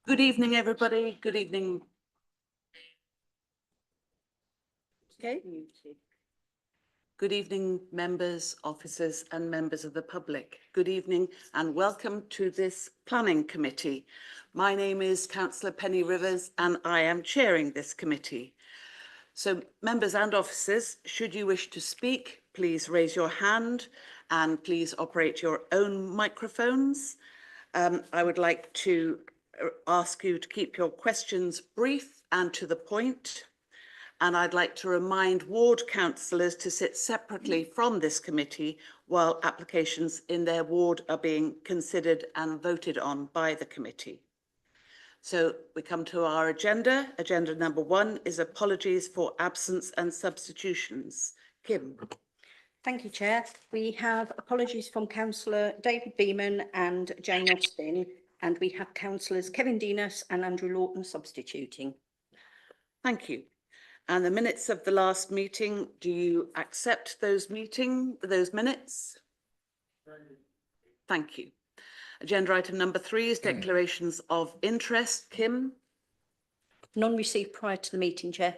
Good evening, everybody. Good evening. Okay. Good evening, members, officers and members of the public. Good evening and welcome to this planning committee. My name is Councillor Penny Rivers and I am chairing this committee. So members and officers, should you wish to speak, please raise your hand and please operate your own microphones. I would like to ask you to keep your questions brief and to the point. And I'd like to remind ward councillors to sit separately from this committee while applications in their ward are being considered and voted on by the committee. So we come to our agenda. Agenda number 1 is apologies for absence and substitutions. Kim. Thank you, Chair. We have apologies from Councillor David Beeman and Jane Austin, and we have Councillors Kevin Denis and Andrew Lawton substituting. Thank you. And the minutes of the last meeting, do you accept those minutes? Thank you. Agenda item number 3 is declarations of interest. Kim? None received prior to the meeting, Chair.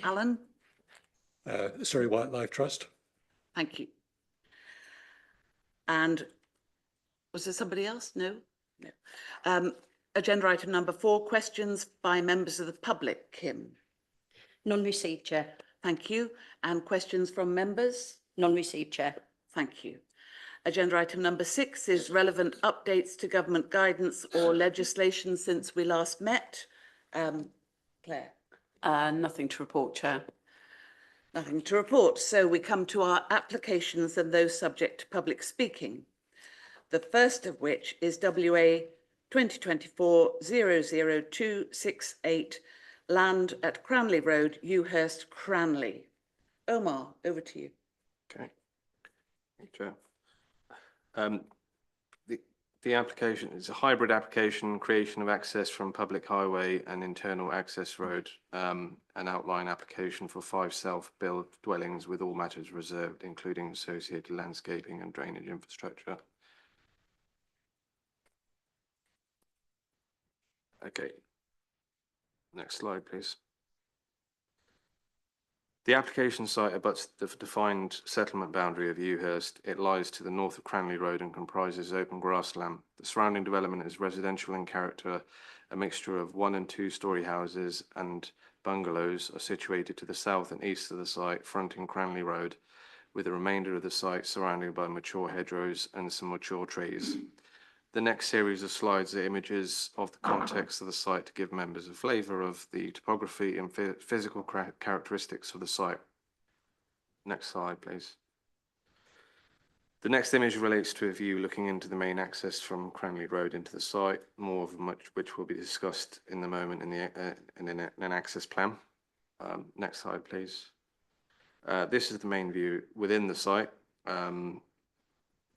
Alan? Surrey Wildlife Trust. Thank you. And was there somebody else? No? No. Agenda item number 4, questions by members of the public. Kim? None received, Chair. Thank you. And questions from members? None received, Chair. Thank you. Agenda item number 6 is relevant updates to government guidance or legislation since we last met. Claire? Nothing to report, Chair. Nothing to report. So we come to our applications and those subject to public speaking. The first of which is WA 2024-00268, land at Cranley Road, Ewhurst, Cranley. Omar, over to you. Okay. Thank you, Chair. The application is a hybrid application, creation of access from public highway and internal access road, an outline application for 5 self-built dwellings with all matters reserved, including associated landscaping and drainage infrastructure. Okay. Next slide, please. The application site abuts the defined settlement boundary of Ewhurst. It lies to the north of Cranley Road and comprises open grassland. The surrounding development is residential in character. A mixture of 1- and 2-storey houses and bungalows are situated to the south and east of the site, fronting Cranley Road, with the remainder of the site surrounded by mature hedgerows and some mature trees. The next series of slides are images of the context of the site to give members a flavour of the topography and physical characteristics of the site. Next slide, please. The next image relates to a view looking into the main access from Cranley Road into the site, more of which will be discussed in the moment in an access plan. Next slide, please. This is the main view within the site.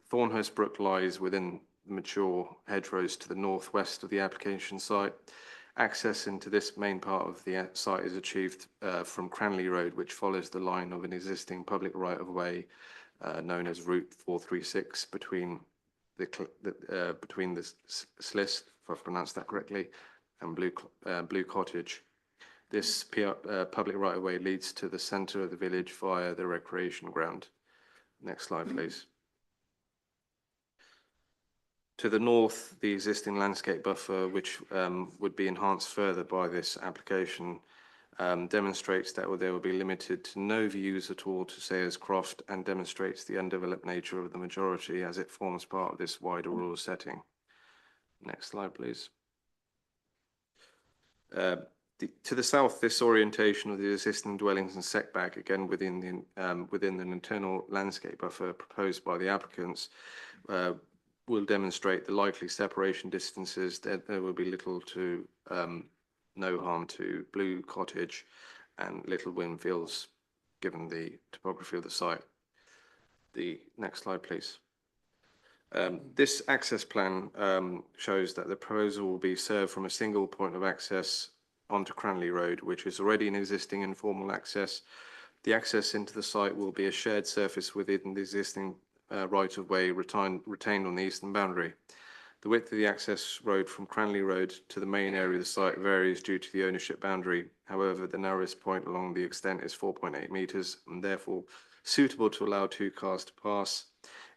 Thornhurst Brook lies within mature hedgerows to the northwest of the application site. Access into this main part of the site is achieved from Cranley Road, which follows the line of an existing public right-of-way known as Route 436 between the Sliss, if I've pronounced that correctly, and Blue Cottage. This public right-of-way leads to the centre of the village via the recreation ground. Next slide, please. To the north, the existing landscape buffer, which would be enhanced further by this application, demonstrates that there will be limited to no views at all to Sayers Croft and demonstrates the undeveloped nature of the majority as it forms part of this wider rural setting. Next slide, please. To the south, this orientation of the existing dwellings and setback, again within an internal landscape buffer proposed by the applicants, will demonstrate the likely separation distances. There will be little to no harm to Blue Cottage and Little Winfields, given the topography of the site. The next slide, please. This access plan shows that the proposal will be served from a single point of access onto Cranley Road, which is already an existing informal access. The access into the site will be a shared surface within the existing right-of-way retained on the eastern boundary. The width of the access road from Cranley Road to the main area of the site varies due to the ownership boundary. However, the narrowest point along the extent is 4.8 metres and therefore suitable to allow 2 cars to pass.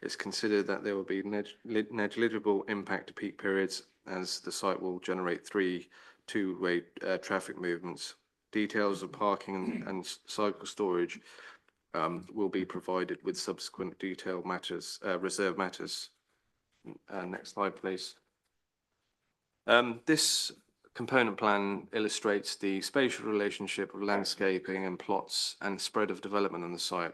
It's considered that there will be negligible impact to peak periods as the site will generate 3 two-way traffic movements. Details of parking and cycle storage will be provided with subsequent detailed matters, reserve matters. Next slide, please. This component plan illustrates the spatial relationship of landscaping and plots and spread of development on the site.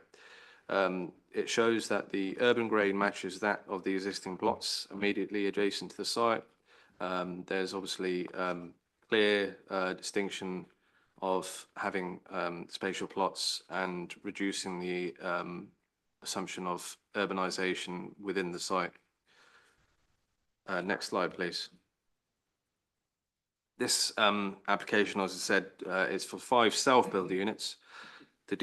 It shows that the urban grade matches that of the existing plots immediately adjacent to the site. There's obviously clear distinction of having spatial plots and reducing the assumption of urbanization within the site. Next slide, please. This application, as I said, is for 5 self-build units. The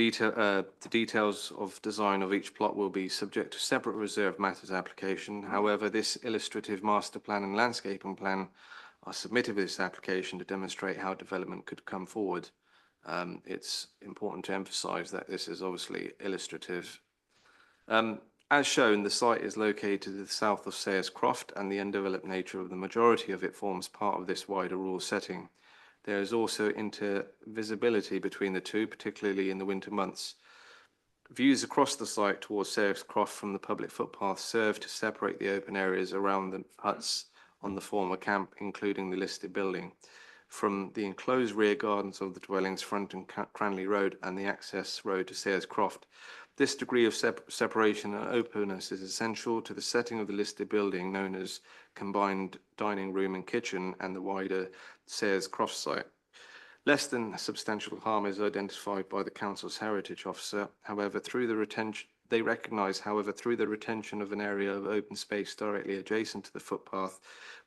details of design of each plot will be subject to separate reserve matters application. However, this illustrative master plan and landscaping plan are submitted with this application to demonstrate how development could come forward. It's important to emphasize that this is obviously illustrative. As shown, the site is located to the south of Sayers Croft, and the undeveloped nature of the majority of it forms part of this wider rural setting. There is also intervisibility between the two, particularly in the winter months. Views across the site towards Sayers Croft from the public footpath serve to separate the open areas around the huts on the former camp, including the listed building, from the enclosed rear gardens of the dwellings fronting Cranley Road and the access road to Sayers Croft. This degree of separation and openness is essential to the setting of the listed building known as combined dining room and kitchen and the wider Sayers Croft site. Less than substantial harm is identified by the council's heritage officer. However, through the retention of an area of open space directly adjacent to the footpath,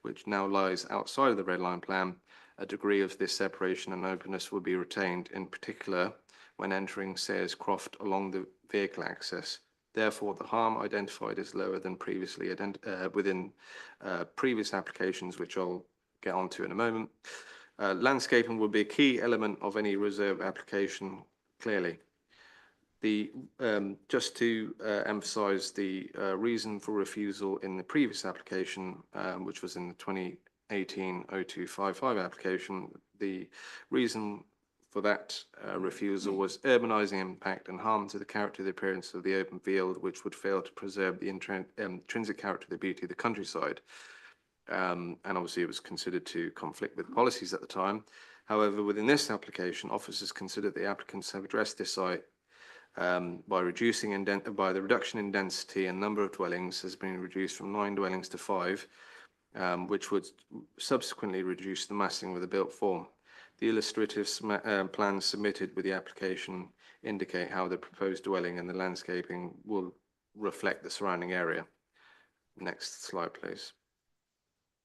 which now lies outside of the red line plan, a degree of this separation and openness will be retained, in particular when entering Sayers Croft along the vehicle access. Therefore, the harm identified is lower than previously within previous applications, which I'll get onto in a moment. Landscaping will be a key element of any reserve application, clearly. Just to emphasize the reason for refusal in the previous application, which was in the 2018-0255 application, the reason for that refusal was urbanizing impact and harm to the character of the appearance of the open field, which would fail to preserve the intrinsic character of the beauty of the countryside. And obviously it was considered to conflict with policies at the time. However, within this application, officers considered the applicants have addressed this site by the reduction in density and number of dwellings has been reduced from 9 dwellings to 5, which would subsequently reduce the massing of the built form. The illustrative plans submitted with the application indicate how the proposed dwelling and the landscaping will reflect the surrounding area. Next slide, please.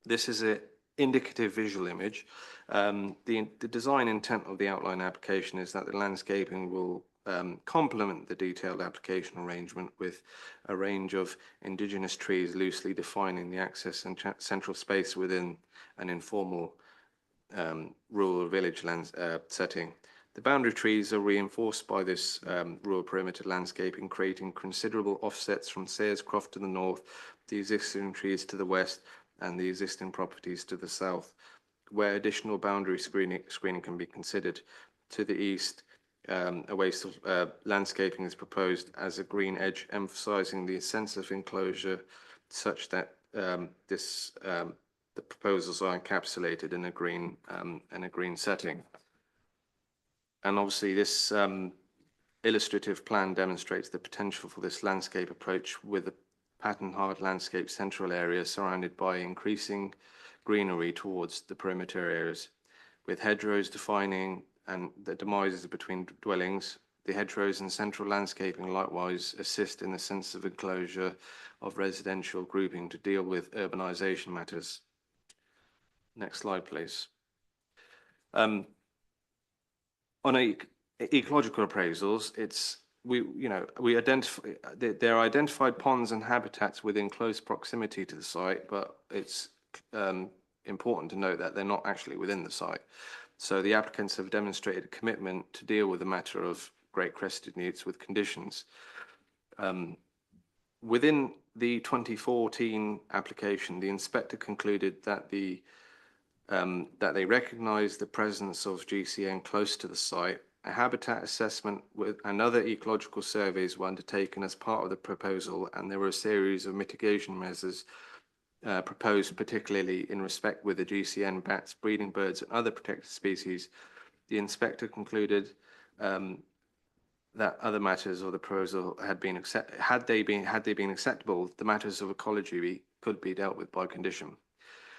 This is an indicative visual image. The design intent of the outline application is that the landscaping will complement the detailed application arrangement with a range of indigenous trees loosely defining the access and central space within an informal rural village setting. The boundary trees are reinforced by this rural perimeter landscaping, creating considerable offsets from Sayers Croft to the north, the existing trees to the west, and the existing properties to the south, where additional boundary screening can be considered. To the east, a waste of landscaping is proposed as a green edge, emphasizing the sense of enclosure such that the proposals are encapsulated in a green setting. And obviously this illustrative plan demonstrates the potential for this landscape approach with a pattern hard landscape central area surrounded by increasing greenery towards the perimeter areas, with hedgerows defining and the demises between dwellings. The hedgerows and central landscaping likewise assist in the sense of enclosure of residential grouping to deal with urbanization matters. Next slide, please. On ecological appraisals, there are identified ponds and habitats within close proximity to the site, but it's important to note that they're not actually within the site. So the applicants have demonstrated a commitment to deal with the matter of great crested newts with conditions. Within the 2014 application, the inspector concluded that that they recognised the presence of GCN close to the site. A habitat assessment and other ecological surveys were undertaken as part of the proposal, and there were a series of mitigation measures proposed, particularly in respect with the GCN bats, breeding birds, and other protected species. The inspector concluded that other matters of the proposal had they been acceptable, the matters of ecology could be dealt with by condition.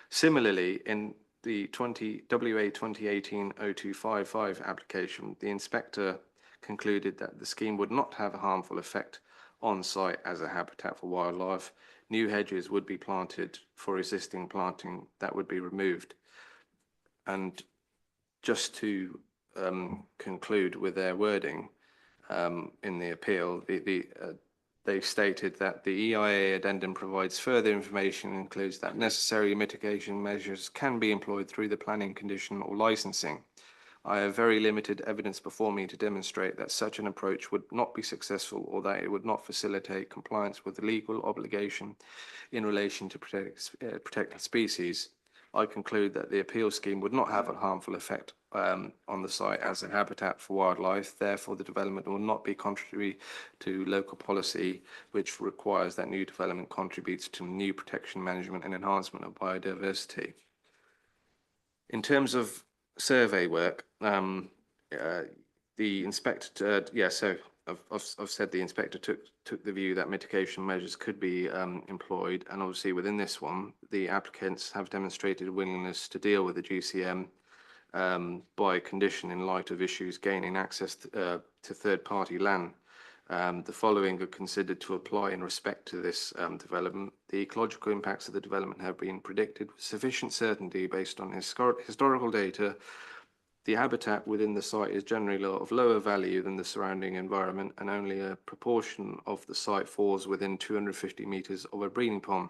Similarly, in the WA 2018-0255 application, the inspector concluded that the scheme would not have a harmful effect on site as a habitat for wildlife. New hedges would be planted for existing planting that would be removed. And just to conclude with their wording in the appeal, they stated that the EIA addendum provides further information and includes that necessary mitigation measures can be employed through the planning condition or licensing. I have very limited evidence before me to demonstrate that such an approach would not be successful or that it would not facilitate compliance with the legal obligation in relation to protected species. I conclude that the appeal scheme would not have a harmful effect on the site as a habitat for wildlife. Therefore, the development will not be contrary to local policy, which requires that new development contributes to new protection management and enhancement of biodiversity. In terms of survey work, the inspector, so I've said the inspector took the view that mitigation measures could be employed, and obviously within this one, the applicants have demonstrated a willingness to deal with the GCM by condition in light of issues gaining access to third-party land. The following are considered to apply in respect to this development. The ecological impacts of the development have been predicted with sufficient certainty based on historical data. The habitat within the site is generally of lower value than the surrounding environment, and only a proportion of the site falls within 250 metres of a breeding pond.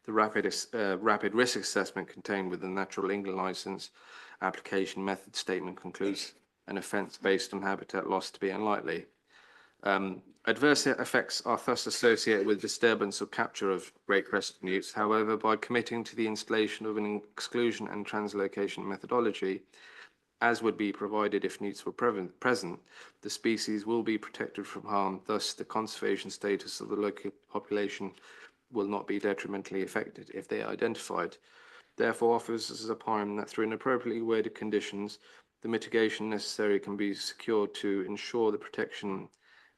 The rapid risk assessment contained within the Natural England Licence application method statement concludes an offence based on habitat loss to be unlikely. Adverse effects are thus associated with disturbance or capture of great crested newts. However, by committing to the installation of an exclusion and translocation methodology, as would be provided if newts were present, the species will be protected from harm. Thus, the conservation status of the local population will not be detrimentally affected if they are identified. Therefore, officers opine that through an appropriately worded conditions, the mitigation necessary can be secured to ensure the protection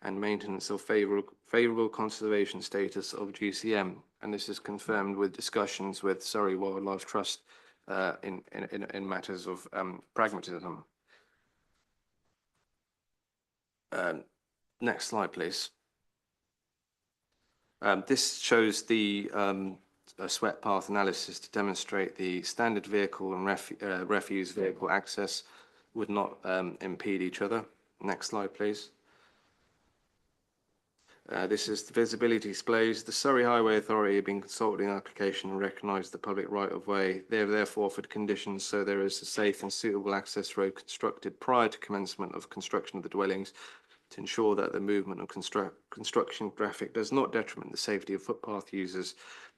and maintenance of favourable conservation status of GCM, and this is confirmed with discussions with Surrey Wildlife Trust in matters of pragmatism. Next slide, please. This shows the swept path analysis to demonstrate the standard vehicle and refuse vehicle access would not impede each other. Next slide, please. This is the visibility displays. The Surrey Highway Authority have been consulted in the application and recognised the public right-of-way. They have therefore offered conditions so there is a safe and suitable access road constructed prior to commencement of construction of the dwellings to ensure that the movement of construction traffic does not detriment the safety of footpath users,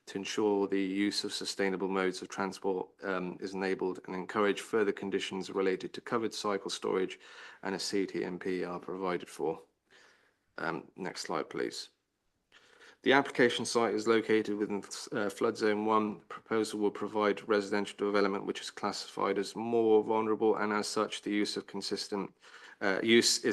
to ensure the use of sustainable modes of transport is enabled, and encourage further conditions related to covered cycle storage and a CTMP are provided for. Next slide, please. The application site is located within flood zone 1. The proposal will provide residential development which is classified as more vulnerable, and as such the use is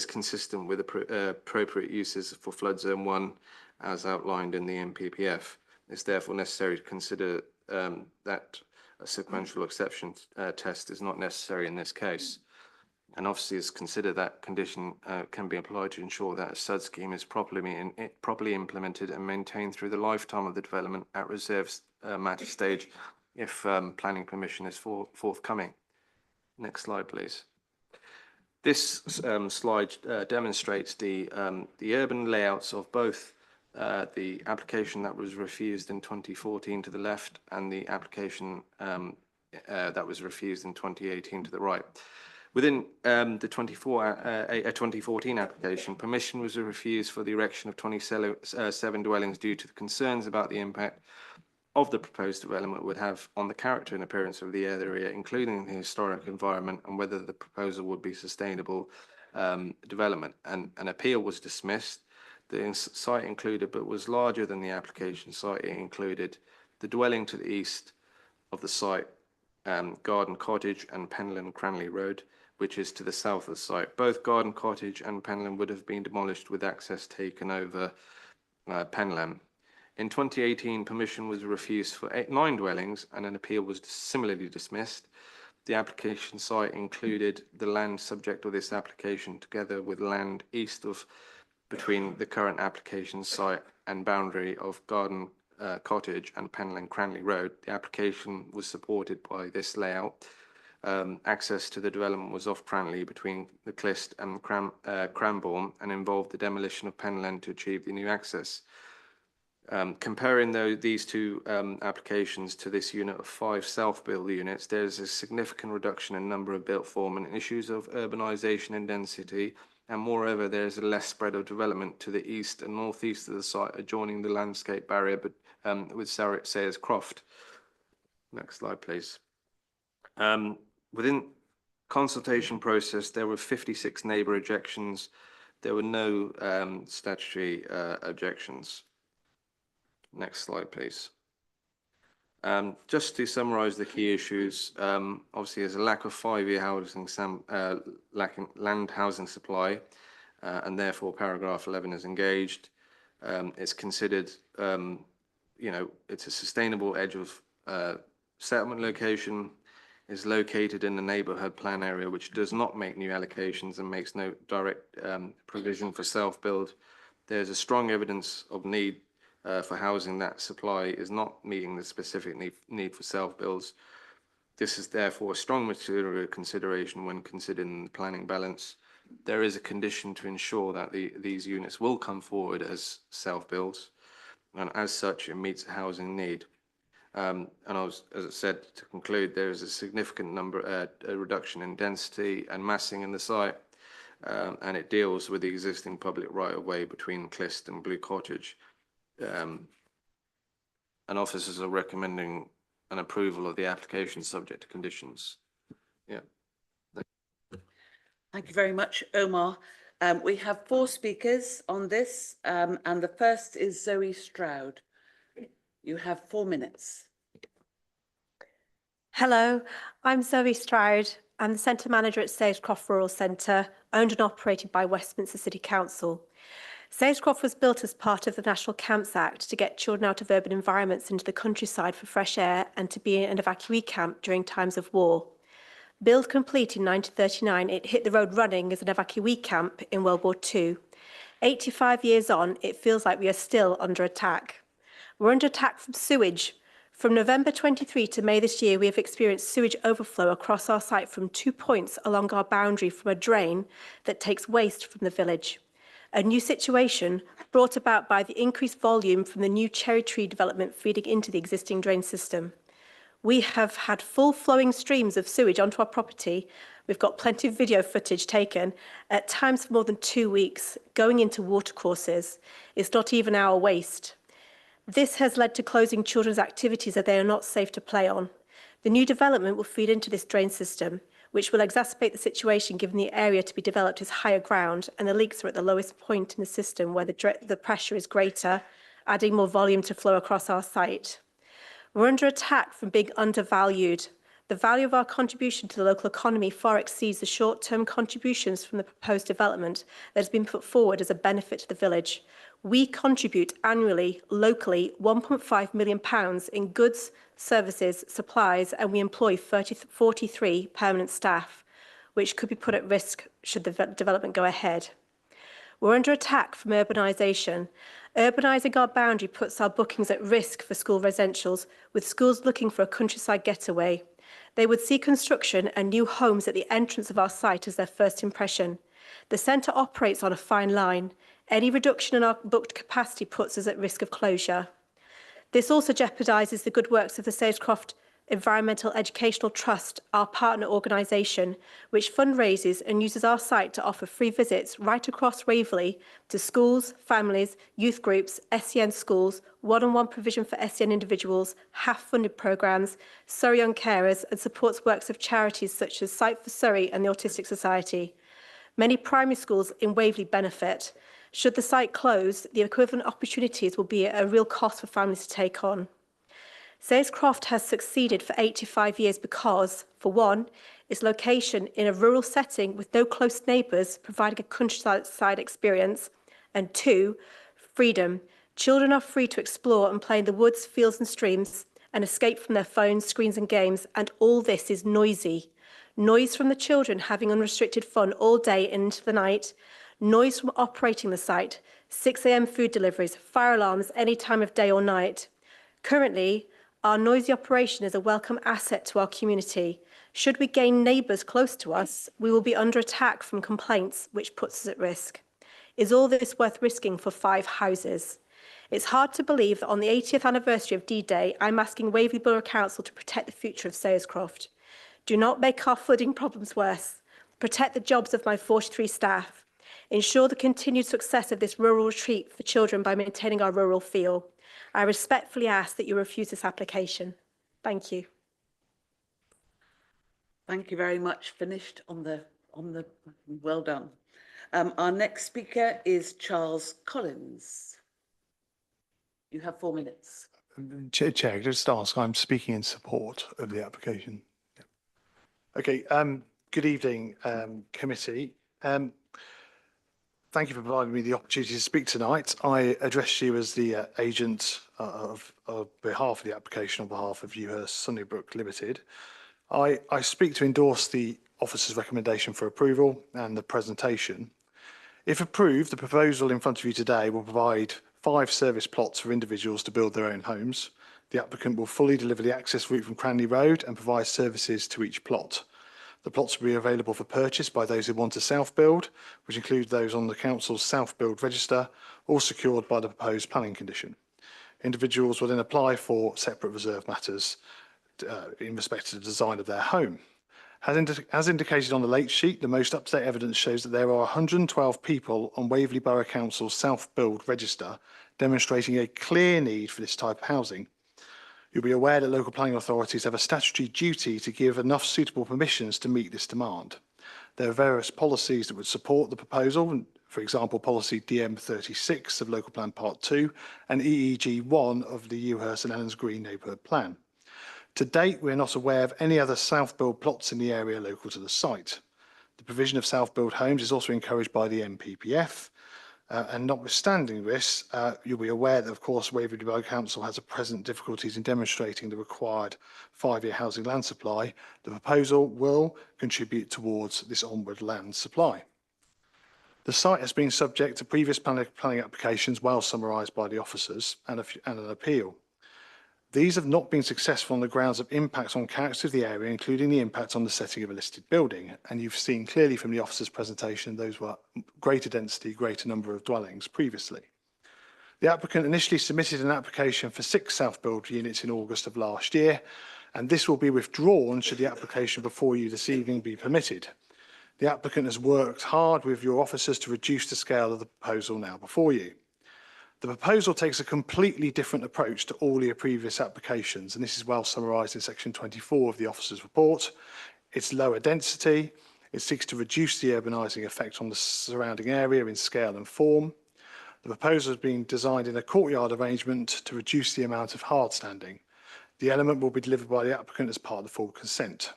consistent with appropriate uses for flood zone 1 as outlined in the NPPF. It's therefore necessary to consider that a sequential exception test is not necessary in this case. And officers consider that condition can be applied to ensure that a SUD scheme is properly implemented and maintained through the lifetime of the development at reserved matter stage if planning permission is forthcoming. Next slide, please. This slide demonstrates the urban layouts of both the application that was refused in 2014 to the left, and the application that was refused in 2018 to the right. Within the 2014 application, permission was refused for the erection of 27 dwellings due to the concerns about the impact of the proposed development would have on the character and appearance of the area, including the historic environment, and whether the proposal would be sustainable development. And an appeal was dismissed. The site included, but was larger than the application site. It included the dwelling to the east of the site, Garden Cottage and Penland Cranley Road, which is to the south of the site. Both Garden Cottage and Penland would have been demolished with access taken over Penland. In 2018, permission was refused for 9 dwellings, and an appeal was similarly dismissed. The application site included the land subject to this application, together with land east of between the current application site and boundary of Garden Cottage and Penland Cranley Road. The application was supported by this layout. Access to the development was off Cranley between the Clist and Cranbourne, and involved the demolition of Penland to achieve the new access. Comparing these two applications to this unit of 5 self-built units, there's a significant reduction in number of built form and issues of urbanisation and density, and moreover there's a less spread of development to the east and northeast of the site, adjoining the landscape barrier with Sayers Croft. Next slide, please. Within consultation process, there were 56 neighbour objections. There were no statutory objections. Next slide, please. Just to summarise the key issues, obviously there's a lack of 5-year housing, lacking land housing supply, and therefore paragraph 11 is engaged. It's considered, it's a sustainable edge of settlement location, is located in the neighbourhood plan area, which does not make new allocations and makes no direct provision for self-build. There's a strong evidence of need for housing. That supply is not meeting the specific need for self-builds. This is therefore a strong material consideration when considering the planning balance. There is a condition to ensure that these units will come forward as self-builds, and as such it meets a housing need. And as I said, to conclude, there is a significant a reduction in density and massing in the site, and it deals with the existing public right-of-way between Clist and Blue Cottage. And officers are recommending an approval of the application subject to conditions. Yeah. Thank you very much, Omar. We have 4 speakers on this, and the first is Zoe Stroud. You have 4 minutes. Hello, I'm Zoe Stroud. I'm the Centre Manager at Sagecroft Rural Centre, owned and operated by Westminster City Council. Sagecroft was built as part of the National Camps Act to get children out of urban environments into the countryside for fresh air and to be an evacuee camp during times of war. Built complete in 1939, it hit the road running as an evacuee camp in World War II. 85 years on, it feels like we are still under attack. We're under attack from sewage. From November 23 to May this year, we have experienced sewage overflow across our site from 2 points along our boundary from a drain that takes waste from the village. A new situation brought about by the increased volume from the new cherry tree development feeding into the existing drain system. We have had full flowing streams of sewage onto our property. We've got plenty of video footage taken, at times for more than 2 weeks, going into watercourses. It's not even our waste. This has led to closing children's activities that they are not safe to play on. The new development will feed into this drain system, which will exacerbate the situation given the area to be developed is higher ground and the leaks are at the lowest point in the system where the pressure is greater, adding more volume to flow across our site. We're under attack from being undervalued. The value of our contribution to the local economy far exceeds the short-term contributions from the proposed development that has been put forward as a benefit to the village. We contribute annually, locally, £1.5 million in goods, services, supplies, and we employ 43 permanent staff, which could be put at risk should the development go ahead. We're under attack from urbanisation. Urbanising our boundary puts our bookings at risk for school residentials, with schools looking for a countryside getaway. They would see construction and new homes at the entrance of our site as their first impression. The centre operates on a fine line. Any reduction in our booked capacity puts us at risk of closure. This also jeopardises the good works of the Sayescroft Environmental Educational Trust, our partner organisation, which fundraises and uses our site to offer free visits right across Waverley to schools, families, youth groups, SEN schools, one-on-one provision for SEN individuals, half-funded programmes, Surrey Young Carers, and supports works of charities such as Sight for Surrey and the Autistic Society. Many primary schools in Waverley benefit. Should the site close, the equivalent opportunities will be at a real cost for families to take on. Sayescroft has succeeded for 85 years because, for one, its location in a rural setting with no close neighbours providing a countryside experience, and two, freedom. Children are free to explore and play in the woods, fields and streams and escape from their phones, screens and games, and all this is noisy. Noise from the children having unrestricted fun all day and into the night, noise from operating the site, 6 a.m. food deliveries, fire alarms any time of day or night. Currently, our noisy operation is a welcome asset to our community. Should we gain neighbours close to us, we will be under attack from complaints, which puts us at risk. Is all this worth risking for 5 houses? It's hard to believe that on the 80th anniversary of D-Day, I'm asking Waverley Borough Council to protect the future of Sayescroft. Do not make our flooding problems worse. Protect the jobs of my 43 staff. Ensure the continued success of this rural retreat for children by maintaining our rural feel. I respectfully ask that you refuse this application. Thank you. Thank you very much. Finished on the well done. Our next speaker is Charles Collins. You have 4 minutes. Chair, just ask, I'm speaking in support of the application. Okay, good evening, committee. Thank you for providing me the opportunity to speak tonight. I address you as the agent of behalf of the application on behalf of Ewhurst Sunnybrook Limited. I speak to endorse the officer's recommendation for approval and the presentation. If approved, the proposal in front of you today will provide 5 service plots for individuals to build their own homes. The applicant will fully deliver the access route from Cranley Road and provide services to each plot. The plots will be available for purchase by those who want a self-build, which include those on the Council's self-build register or secured by the proposed planning condition. Individuals will then apply for separate reserve matters in respect to the design of their home. As indicated on the late sheet, the most up-to-date evidence shows that there are 112 people on Waverley Borough Council's self-build register, demonstrating a clear need for this type of housing. You'll be aware that local planning authorities have a statutory duty to give enough suitable permissions to meet this demand. There are various policies that would support the proposal, for example, policy DM36 of Local Plan Part 2 and EEG1 of the Ewhurst and Ellens Green Neighbourhood Plan. To date, we're not aware of any other self-build plots in the area local to the site. The provision of self-build homes is also encouraged by the NPPF. And notwithstanding this, you'll be aware that, of course, Waverley Borough Council has at present difficulties in demonstrating the required 5-year housing land supply. The proposal will contribute towards this onward land supply. The site has been subject to previous planning applications, well summarised by the officers, and an appeal. These have not been successful on the grounds of impacts on character of the area, including the impact on the setting of a listed building. And you've seen clearly from the officer's presentation, those were greater density, greater number of dwellings previously. The applicant initially submitted an application for 6 self-build units in August of last year, and this will be withdrawn should the application before you this evening be permitted. The applicant has worked hard with your officers to reduce the scale of the proposal now before you. The proposal takes a completely different approach to all your previous applications, and this is well summarised in section 24 of the officer's report. It's lower density, it seeks to reduce the urbanising effect on the surrounding area in scale and form. The proposal has been designed in a courtyard arrangement to reduce the amount of hard standing. The element will be delivered by the applicant as part of the full consent.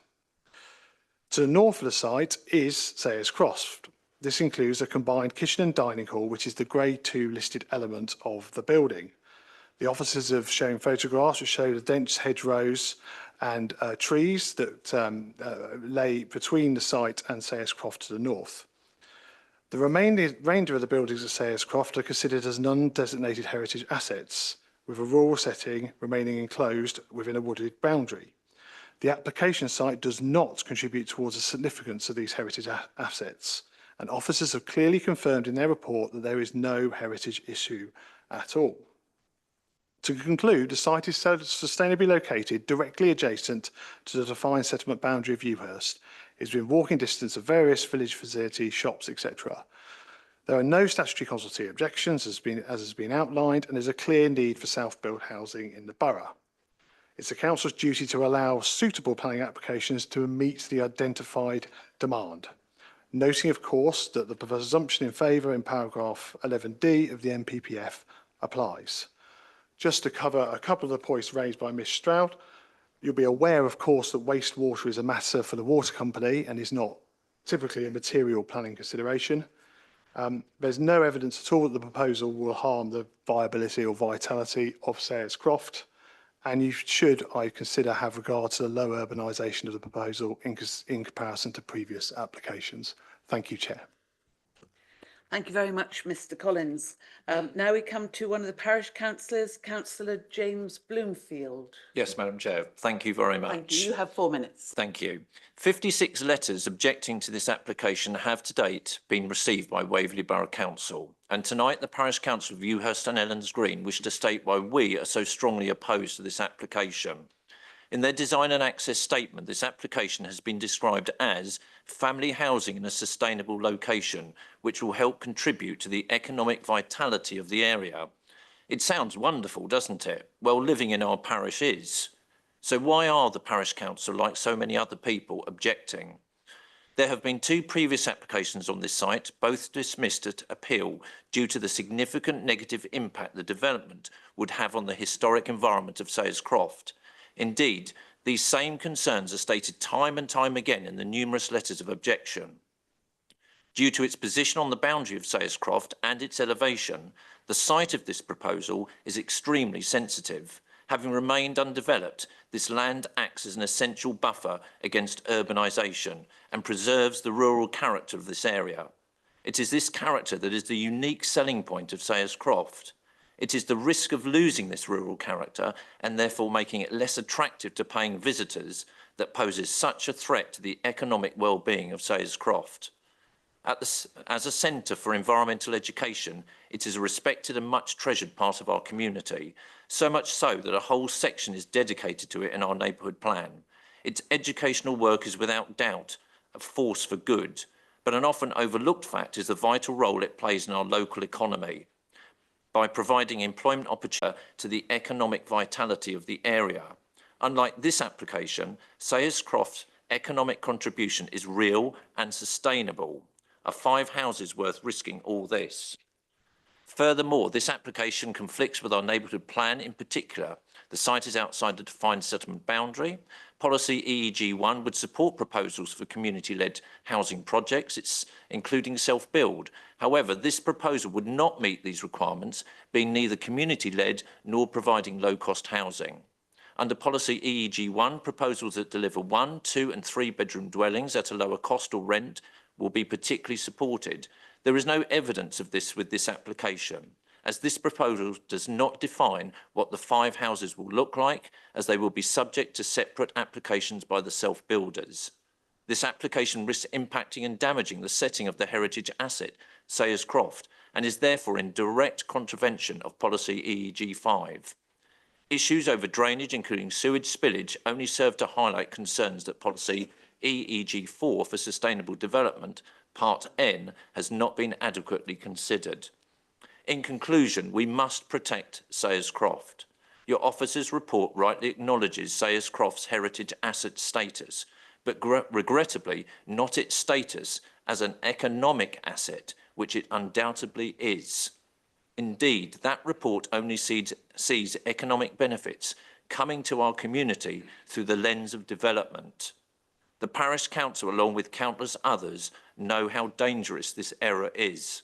To the north of the site is Sayescroft. This includes a combined kitchen and dining hall, which is the Grade 2 listed element of the building. The officers have shown photographs which show the dense hedgerows and trees that lay between the site and Sayescroft to the north. The remainder of the buildings at Sayescroft are considered as non-designated heritage assets, with a rural setting remaining enclosed within a wooded boundary. The application site does not contribute towards the significance of these heritage assets, and officers have clearly confirmed in their report that there is no heritage issue at all. To conclude, the site is sustainably located directly adjacent to the defined settlement boundary of Ewhurst. It's within walking distance of various village facilities, shops, etc. There are no statutory consultation objections as has been outlined, and there's a clear need for self-built housing in the borough. It's the council's duty to allow suitable planning applications to meet the identified demand. Noting, of course, that the presumption in favour in paragraph 11D of the NPPF applies. Just to cover a couple of the points raised by Ms Stroud, you'll be aware, of course, that wastewater is a matter for the water company and is not typically a material planning consideration. There's no evidence at all that the proposal will harm the viability or vitality of Sayers Croft, and you should, I consider, have regard to the low urbanisation of the proposal in comparison to previous applications. Thank you, Chair. Thank you very much, Mr Collins. Now we come to one of the parish councillors, Councillor James Bloomfield. Yes, Madam Chair. Thank you very much. Thank you. You have 4 minutes. Thank you. 56 letters objecting to this application have to date been received by Waverley Borough Council. And tonight, the Parish Council of Ewhurst and Ellens Green wish to state why we are so strongly opposed to this application. In their design and access statement, this application has been described as family housing in a sustainable location, which will help contribute to the economic vitality of the area. It sounds wonderful, doesn't it? Well, living in our parish is. So why are the Parish Council, like so many other people, objecting? There have been 2 previous applications on this site, both dismissed at appeal due to the significant negative impact the development would have on the historic environment of Sayers Croft. Indeed, these same concerns are stated time and time again in the numerous letters of objection. Due to its position on the boundary of Sayers Croft and its elevation, the site of this proposal is extremely sensitive. Having remained undeveloped, this land acts as an essential buffer against urbanisation and preserves the rural character of this area. It is this character that is the unique selling point of Sayers Croft. It is the risk of losing this rural character and therefore making it less attractive to paying visitors that poses such a threat to the economic well-being of Sayers Croft. As a centre for environmental education, it is a respected and much treasured part of our community, so much so that a whole section is dedicated to it in our neighbourhood plan. Its educational work is without doubt a force for good, but an often overlooked fact is the vital role it plays in our local economy by providing employment opportunity to the economic vitality of the area. Unlike this application, Sayers Croft's economic contribution is real and sustainable. Are 5 houses worth risking all this? Furthermore, this application conflicts with our neighbourhood plan in particular. The site is outside the defined settlement boundary. Policy EEG1 would support proposals for community-led housing projects, including self-build. However, this proposal would not meet these requirements, being neither community-led nor providing low-cost housing. Under Policy EEG1, proposals that deliver 1, 2 and 3 bedroom dwellings at a lower cost or rent will be particularly supported. There is no evidence of this with this application, as this proposal does not define what the 5 houses will look like, as they will be subject to separate applications by the self-builders. This application risks impacting and damaging the setting of the heritage asset, Sayers Croft, and is therefore in direct contravention of Policy EEG5. Issues over drainage, including sewage spillage, only serve to highlight concerns that Policy EEG4 for Sustainable Development, Part N, has not been adequately considered. In conclusion, we must protect Sayers Croft. Your officer's report rightly acknowledges Sayers Croft's heritage asset status, but regrettably not its status as an economic asset, which it undoubtedly is. Indeed, that report only sees economic benefits coming to our community through the lens of development. The Parish Council, along with countless others, know how dangerous this error is.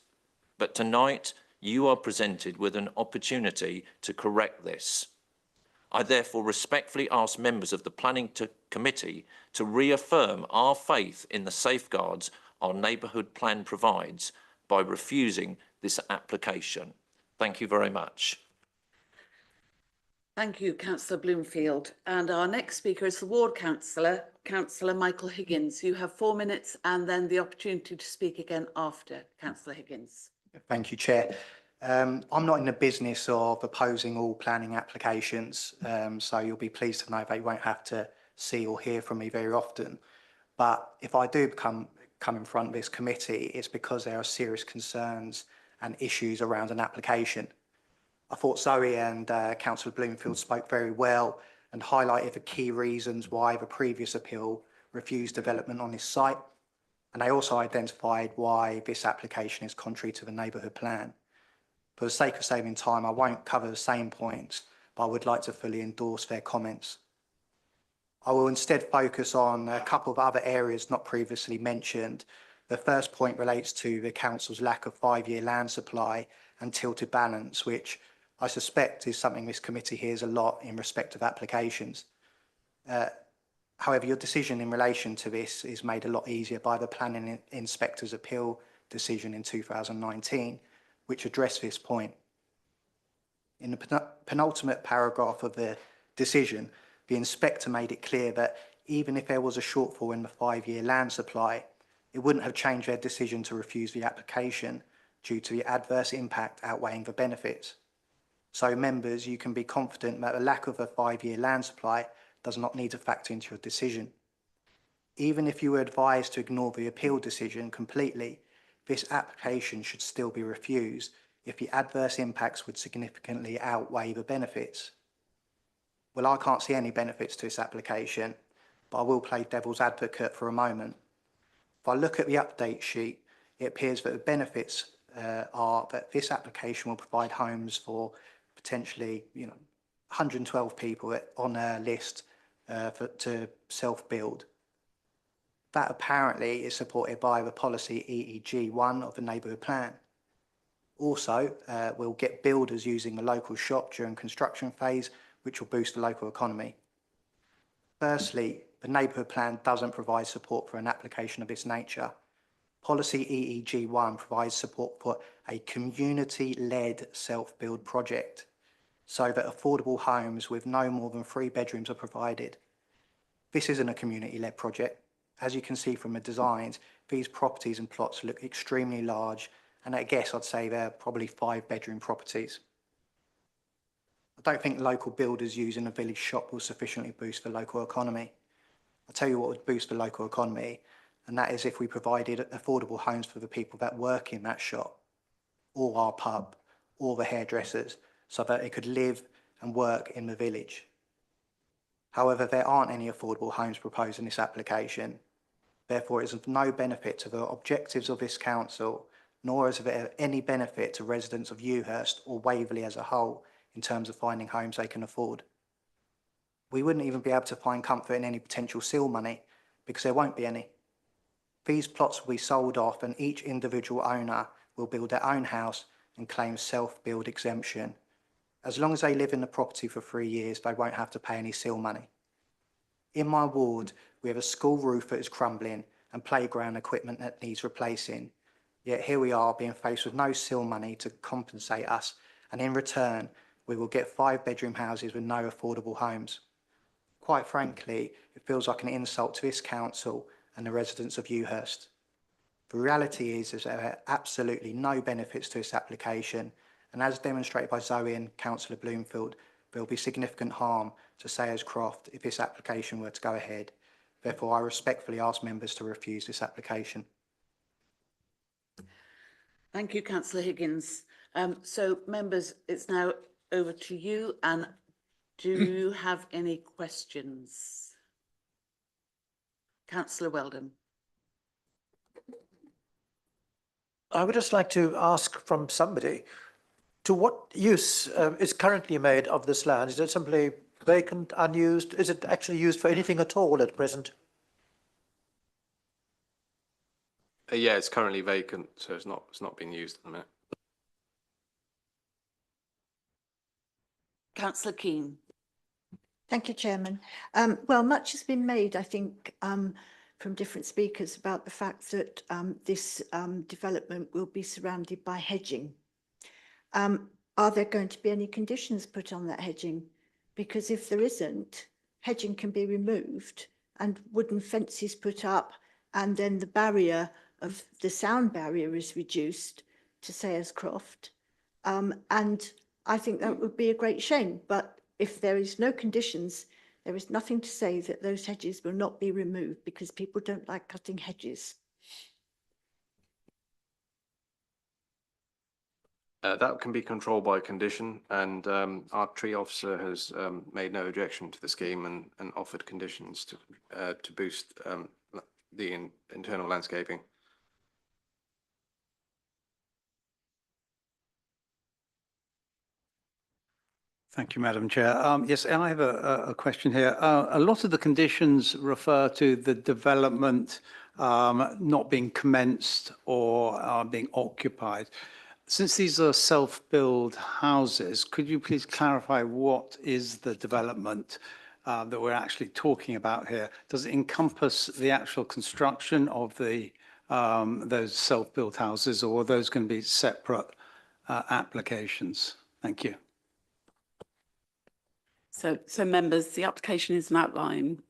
But tonight, you are presented with an opportunity to correct this. I therefore respectfully ask members of the Planning Committee to reaffirm our faith in the safeguards our neighbourhood plan provides by refusing this application. Thank you very much. Thank you, Councillor Bloomfield. And our next speaker is the Ward Councillor, Councillor Michael Higgins. You have 4 minutes and then the opportunity to speak again after Councillor Higgins. Thank you, Chair. I'm not in the business of opposing all planning applications, so you'll be pleased to know that you won't have to see or hear from me very often. But if I do come in front of this committee, it's because there are serious concerns and issues around an application. I thought Zoe and Councillor Bloomfield spoke very well and highlighted the key reasons why the previous appeal refused development on this site. And they also identified why this application is contrary to the neighbourhood plan. For the sake of saving time, I won't cover the same points, but I would like to fully endorse their comments. I will instead focus on a couple of other areas not previously mentioned. The first point relates to the council's lack of 5-year land supply and tilted balance, which I suspect is something this committee hears a lot in respect of applications. However, your decision in relation to this is made a lot easier by the planning inspector's appeal decision in 2019, which addressed this point. In the penultimate paragraph of the decision, the inspector made it clear that even if there was a shortfall in the 5-year land supply, it wouldn't have changed their decision to refuse the application due to the adverse impact outweighing the benefits. So members, you can be confident that the lack of a 5-year land supply does not need to factor into your decision. Even if you were advised to ignore the appeal decision completely, this application should still be refused if the adverse impacts would significantly outweigh the benefits. Well, I can't see any benefits to this application, but I will play devil's advocate for a moment. If I look at the update sheet, it appears that the benefits are that this application will provide homes for potentially 112 people on a list to self-build. That apparently is supported by the policy EEG1 of the neighbourhood plan. Also, we'll get builders using the local shop during construction phase, which will boost the local economy. Firstly, the neighbourhood plan doesn't provide support for an application of this nature. Policy EEG1 provides support for a community-led self-build project so that affordable homes with no more than 3 bedrooms are provided. This isn't a community-led project. As you can see from the designs, these properties and plots look extremely large, and I guess I'd say they're probably 5-bedroom properties. I don't think local builders using a village shop will sufficiently boost the local economy. I'll tell you what would boost the local economy, and that is if we provided affordable homes for the people that work in that shop, or our pub, or the hairdressers, so that they could live and work in the village. However, there aren't any affordable homes proposed in this application. Therefore, it is of no benefit to the objectives of this council, nor is there any benefit to residents of Ewhurst or Waverley as a whole in terms of finding homes they can afford. We wouldn't even be able to find comfort in any potential seal money because there won't be any. These plots will be sold off and each individual owner will build their own house and claim self-build exemption. As long as they live in the property for 3 years, they won't have to pay any seal money. In my ward, we have a school roof that is crumbling and playground equipment that needs replacing. Yet here we are being faced with no seal money to compensate us, and in return, we will get 5-bedroom houses with no affordable homes. Quite frankly, it feels like an insult to this council and the residents of Ewhurst. The reality is there are absolutely no benefits to this application, and as demonstrated by Zoe and Councillor Bloomfield, there will be significant harm to Sayers Croft if this application were to go ahead. Therefore, I respectfully ask members to refuse this application. Thank you, Councillor Higgins. So, members, it's now over to you. And do you have any questions? Councillor Weldon. I would just like to ask from somebody, to what use is currently made of this land? Is it simply vacant, unused? Is it actually used for anything at all at present? Yeah, it's currently vacant, so it's not being used at the minute. Councillor Keane. Thank you, Chairman. Well, much has been made, I think, from different speakers about the fact that this development will be surrounded by hedging. Are there going to be any conditions put on that hedging? Because if there isn't, hedging can be removed and wooden fences put up, and then the barrier of the sound barrier is reduced to Sayerscroft. And I think that would be a great shame. But if there is no conditions, there is nothing to say that those hedges will not be removed, because people don't like cutting hedges. That can be controlled by condition, and our tree officer has made no objection to the scheme and offered conditions to boost the internal landscaping. Thank you, Madam Chair. Yes, I have a question here. A lot of the conditions refer to the development not being commenced or being occupied. Since these are self-build houses, could you please clarify what is the development that we're actually talking about here? Does it encompass the actual construction of the those self-built houses, or are those going to be separate applications? Thank you. So members, the application is an outline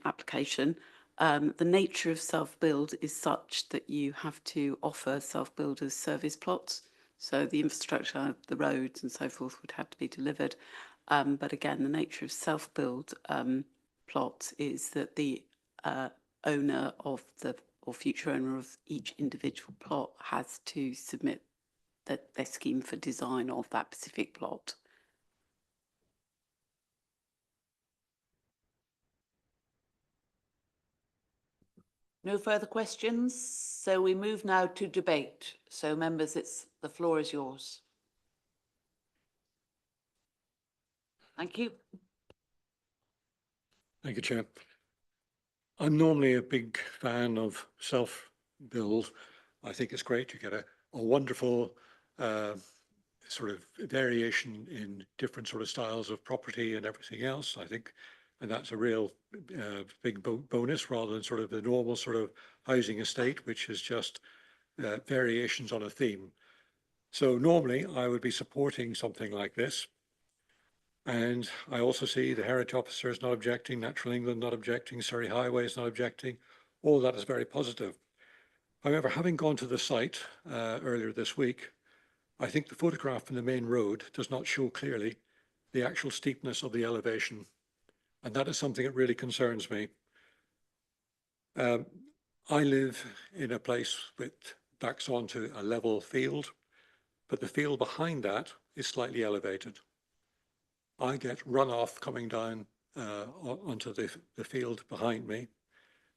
application. The nature of self-build is such that you have to offer self-build as service plots. So the infrastructure, the roads and so forth would have to be delivered. But again, the nature of self-build plots is that the owner of or future owner of each individual plot has to submit their scheme for design of that specific plot. No further questions, so we move now to debate. So members, the floor is yours. Thank you. Thank you, Chair. I'm normally a big fan of self-build. I think it's great. You get a wonderful sort of variation in different sort of styles of property and everything else, I think. And that's a real big bonus, rather than sort of the normal sort of housing estate, which is just variations on a theme. So normally I would be supporting something like this. And I also see the Heritage Officer is not objecting, Natural England not objecting, Surrey Highway is not objecting. All that is very positive. However, having gone to the site earlier this week, I think the photograph from the main road does not show clearly the actual steepness of the elevation. And that is something that really concerns me. I live in a place that backs onto a level field, but the field behind that is slightly elevated. I get runoff coming down onto the field behind me,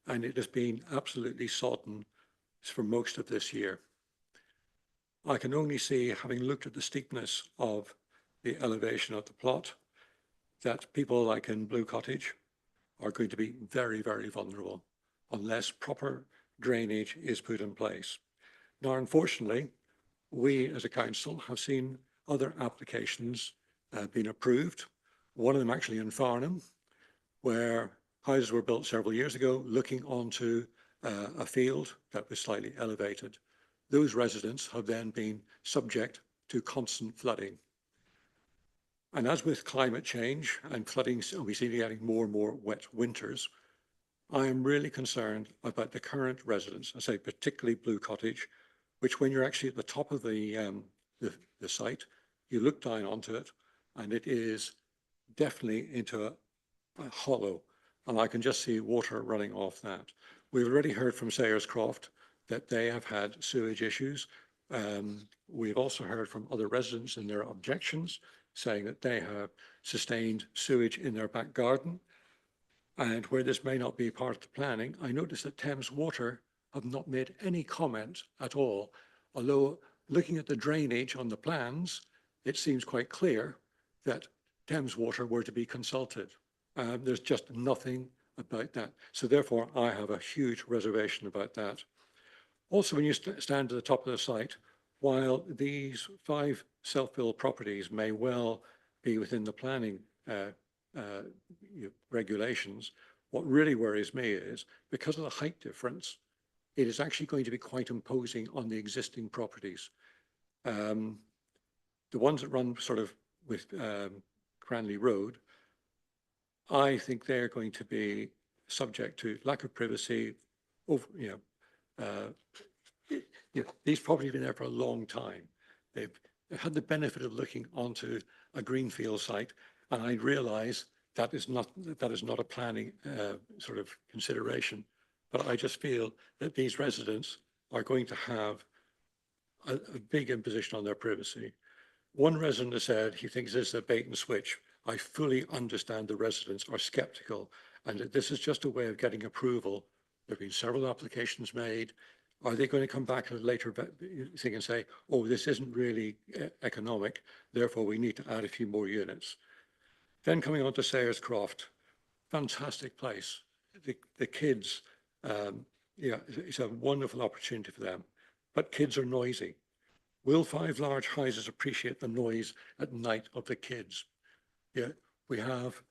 and it has been absolutely sodden for most of this year. I can only see, having looked at the steepness of the elevation of the plot, that people like in Blue Cottage are going to be very, very vulnerable unless proper drainage is put in place. Now, unfortunately, we as a council have seen other applications been approved. One of them actually in Farnham, where houses were built several years ago looking onto a field that was slightly elevated. Those residents have then been subject to constant flooding. And as with climate change and flooding, we seem to be getting more and more wet winters, I am really concerned about the current residents, I say particularly Blue Cottage, which when you're actually at the top of the site, you look down onto it and it is definitely into a hollow, and I can just see water running off that. We've already heard from Sayerscroft that they have had sewage issues. We've also heard from other residents in their objections saying that they have sustained sewage in their back garden. And where this may not be part of the planning, I noticed that Thames Water have not made any comment at all, although looking at the drainage on the plans, it seems quite clear that Thames Water were to be consulted. There's just nothing about that. So therefore, I have a huge reservation about that. Also, when you stand at the top of the site, while these 5 self-build properties may well be within the planning regulations, what really worries me is because of the height difference, it is actually going to be quite imposing on the existing properties. The ones that run sort of with Cranley Road, I think they're going to be subject to lack of privacy. These properties have been there for a long time. They've had the benefit of looking onto a greenfield site, and I realise that is not a planning sort of consideration. But I just feel that these residents are going to have a big imposition on their privacy. One resident has said he thinks this is a bait and switch. I fully understand the residents are sceptical and that this is just a way of getting approval. There have been several applications made. Are they going to come back at a later thing and say, oh, this isn't really economic, therefore we need to add a few more units? Then coming on to Sayers Croft, fantastic place. The kids, it's a wonderful opportunity for them, but kids are noisy. Will 5 large houses appreciate the noise at night of the kids? Yeah, we have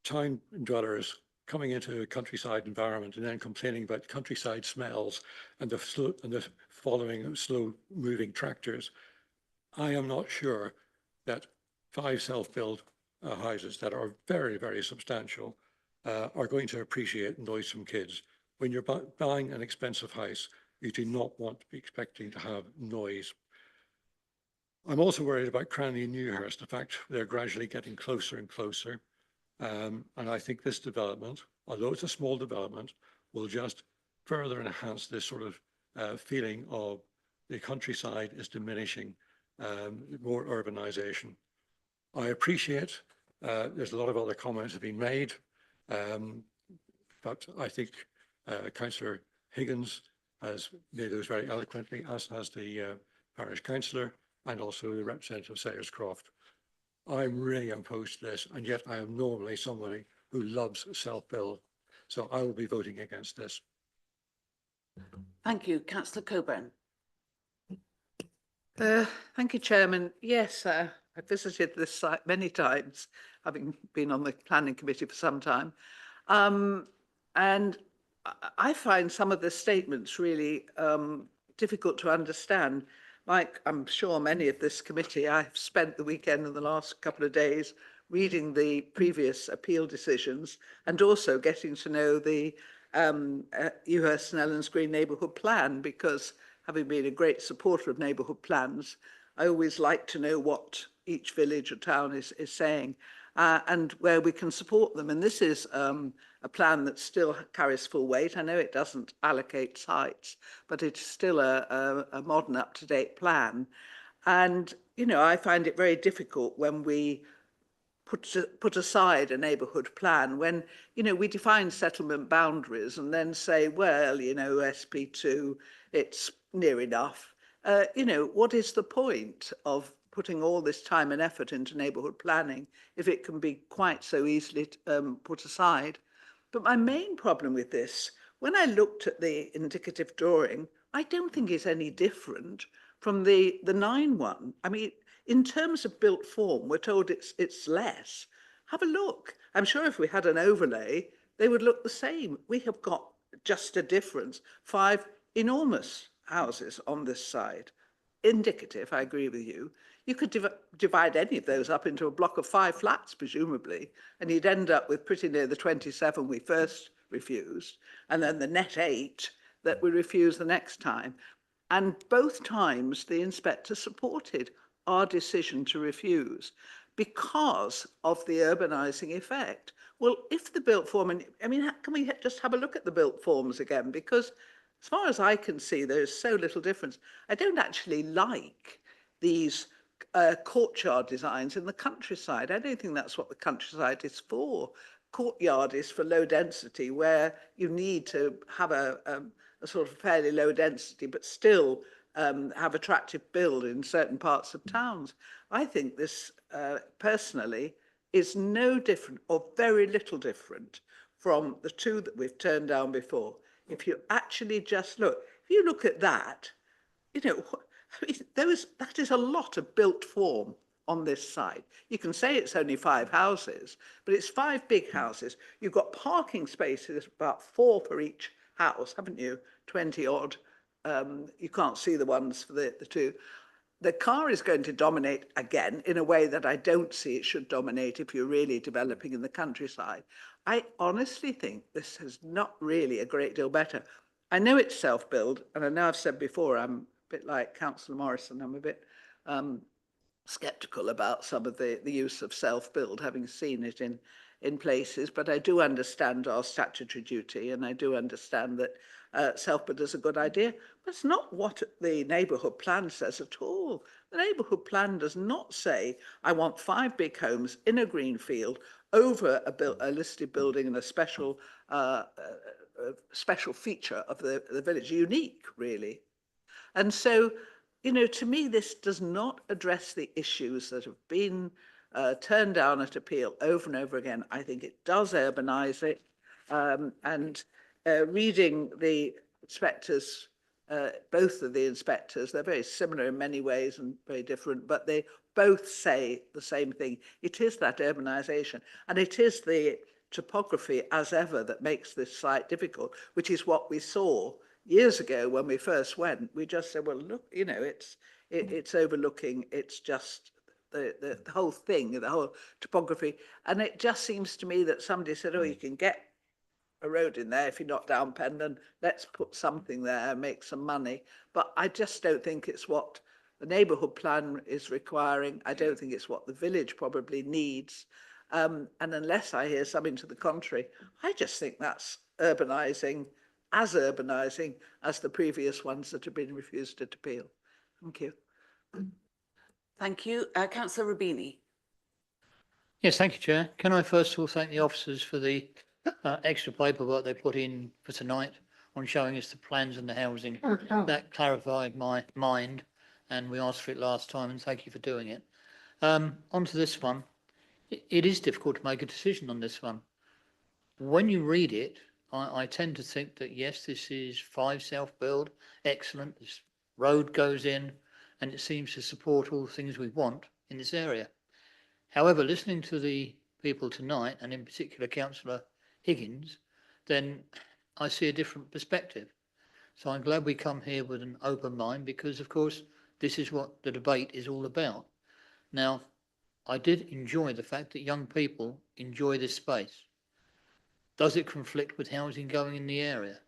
town dwellers coming into a countryside environment and then complaining about countryside smells and the following slow moving tractors. I am not sure that 5 self-built houses that are very, very substantial are going to appreciate noise from kids. When you're buying an expensive house, you do not want to be expecting to have noise. I'm also worried about Cranley and Newhurst. In fact, they're gradually getting closer and closer. And I think this development, although it's a small development, will just further enhance this sort of feeling of the countryside is diminishing, more urbanization. I appreciate there's a lot of other comments have been made, but I think Councillor Higgins has made those very eloquently, as has the parish councillor and also the representative of Sayers Croft. I'm really opposed to this, and yet I am normally somebody who loves self-build. So I will be voting against this. Thank you. Councillor Coburn. Thank you, Chairman. Yes, I've visited this site many times, having been on the planning committee for some time. And I find some of the statements really difficult to understand. Like I'm sure many of this committee, I've spent the weekend and the last couple of days reading the previous appeal decisions and also getting to know the Ewhurst and Ellens Green neighbourhood plan, because having been a great supporter of neighbourhood plans, I always like to know what each village or town is saying and where we can support them. And this is a plan that still carries full weight. I know it doesn't allocate sites, but it's still a modern, up-to-date plan. And, you know, I find it very difficult when we put aside a neighbourhood plan, when, you know, we define settlement boundaries and then say, well, you know, SP2, it's near enough. You know, what is the point of putting all this time and effort into neighbourhood planning if it can be quite so easily put aside? But my main problem with this, when I looked at the indicative drawing, I don't think it's any different from the 9 one. I mean, in terms of built form, we're told it's less. Have a look. I'm sure if we had an overlay, they would look the same. We have got just a difference. 5 enormous houses on this side. Indicative, I agree with you. You could divide any of those up into a block of 5 flats, presumably, and you'd end up with pretty near the 27 we first refused, and then the net 8 that we refused the next time. And both times the inspector supported our decision to refuse because of the urbanising effect. Well, if the built form, and I mean, can we just have a look at the built forms again? Because as far as I can see, there's so little difference. I don't actually like these courtyard designs in the countryside. I don't think that's what the countryside is for. Courtyard is for low density, where you need to have a sort of fairly low density, but still have attractive build in certain parts of towns. I think this, personally, is no different or very little different from the 2 that we've turned down before. If you actually just look, if you look at that, you know, I mean, that is a lot of built form on this side. You can say it's only 5 houses, but it's 5 big houses. You've got parking spaces, about 4 for each house, haven't you? 20 odd. You can't see the ones for the 2. the car is going to dominate again in a way that I don't see it should dominate if you're really developing in the countryside. I honestly think this is not really a great deal better. I know it's self-build, and I know I've said before, I'm a bit like Councillor Morrison, I'm a bit sceptical about some of the use of self-build, having seen it in places, but I do understand our statutory duty, and I do understand that self-build is a good idea. But it's not what the neighbourhood plan says at all. The neighbourhood plan does not say, I want 5 big homes in a green field over a listed building and a special special feature of the village, unique, really. And so, you know, to me, this does not address the issues that have been turned down at appeal over and over again. I think it does urbanise it. Reading the inspectors, both of the inspectors, they're very similar in many ways and very different, but they both say the same thing. It is that urbanisation, and it is the topography as ever that makes this site difficult, which is what we saw years ago when we first went. We just said, well, look, you know, it's overlooking, it's just the whole thing, the whole topography. And it just seems to me that somebody said, oh, you can get a road in there if you're not down Pendon, let's put something there, make some money. But I just don't think it's what the neighbourhood plan is requiring. I don't think it's what the village probably needs. And unless I hear something to the contrary, I just think that's urbanising as the previous ones that have been refused at appeal. Thank you. Thank you. Councillor Rubini. Yes, thank you, Chair. Can I first of all thank the officers for the extra paperwork they put in for tonight on showing us the plans and the housing. That clarified my mind, and we asked for it last time, and thank you for doing it. Onto this one. It is difficult to make a decision on this one. When you read it, I tend to think that, yes, this is 5 self-build, excellent. This road goes in, and it seems to support all the things we want in this area. However, listening to the people tonight, and in particular Councillor Higgins, then I see a different perspective. So I'm glad we come here with an open mind, because, of course, this is what the debate is all about. Now, I did enjoy the fact that young people enjoy this space. Does it conflict with housing going in the area?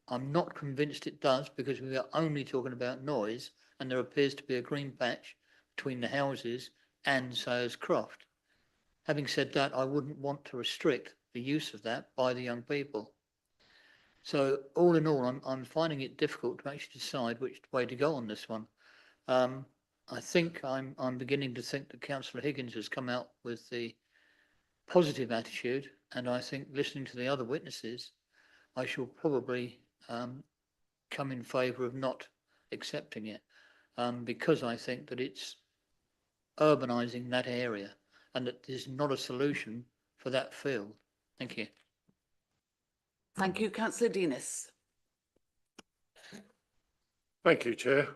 I'm not convinced it does, because we are only talking about noise, and there appears to be a green patch between the houses and Sayers Croft. Having said that, I wouldn't want to restrict the use of that by the young people. So all in all, I'm finding it difficult to actually decide which way to go on this one. I think I'm beginning to think that Councillor Higgins has come out with the positive attitude, and I think listening to the other witnesses, I shall probably come in favour of not accepting it, because I think that it's urbanising that area and that there's not a solution for that field. Thank you. Thank you. Councillor Denis. Thank you, Chair.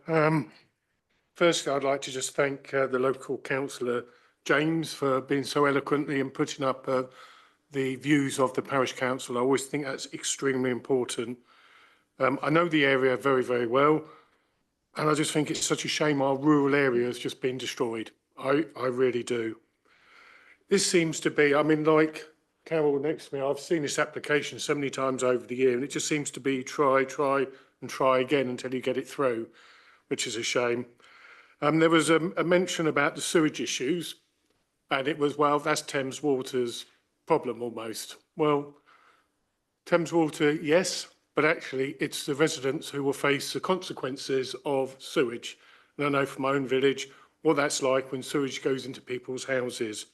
Firstly, I'd like to just thank the local councillor, James, for being so eloquently and putting up the views of the parish council. I always think that's extremely important. I know the area very, very well, and I just think it's such a shame our rural area has just been destroyed. I really do. This seems to be, I mean, like Carol next to me, I've seen this application so many times over the year, and it just seems to be try and try again until you get it through, which is a shame. There was a mention about the sewage issues, and it was, well, that's Thames Water's problem almost. Well, Thames Water, yes, but actually it's the residents who will face the consequences of sewage. And I know from my own village what that's like when sewage goes into people's houses.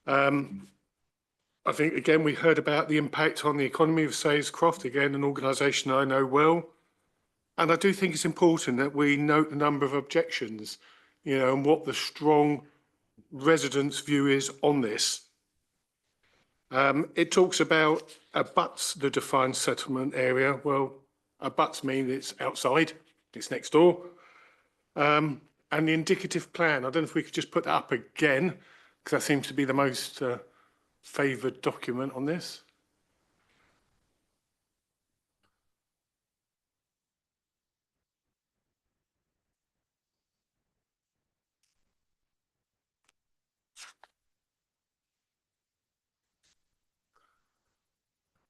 I think, again, we heard about the impact on the economy of Sayers Croft, again, an organisation I know well. And I do think it's important that we note the number of objections, you know, and what the strong residents' view is on this. It talks about abuts the defined settlement area. Well, abuts mean it's outside, it's next door. And the indicative plan, I don't know if we could just put that up again, because that seems to be the most favoured document on this.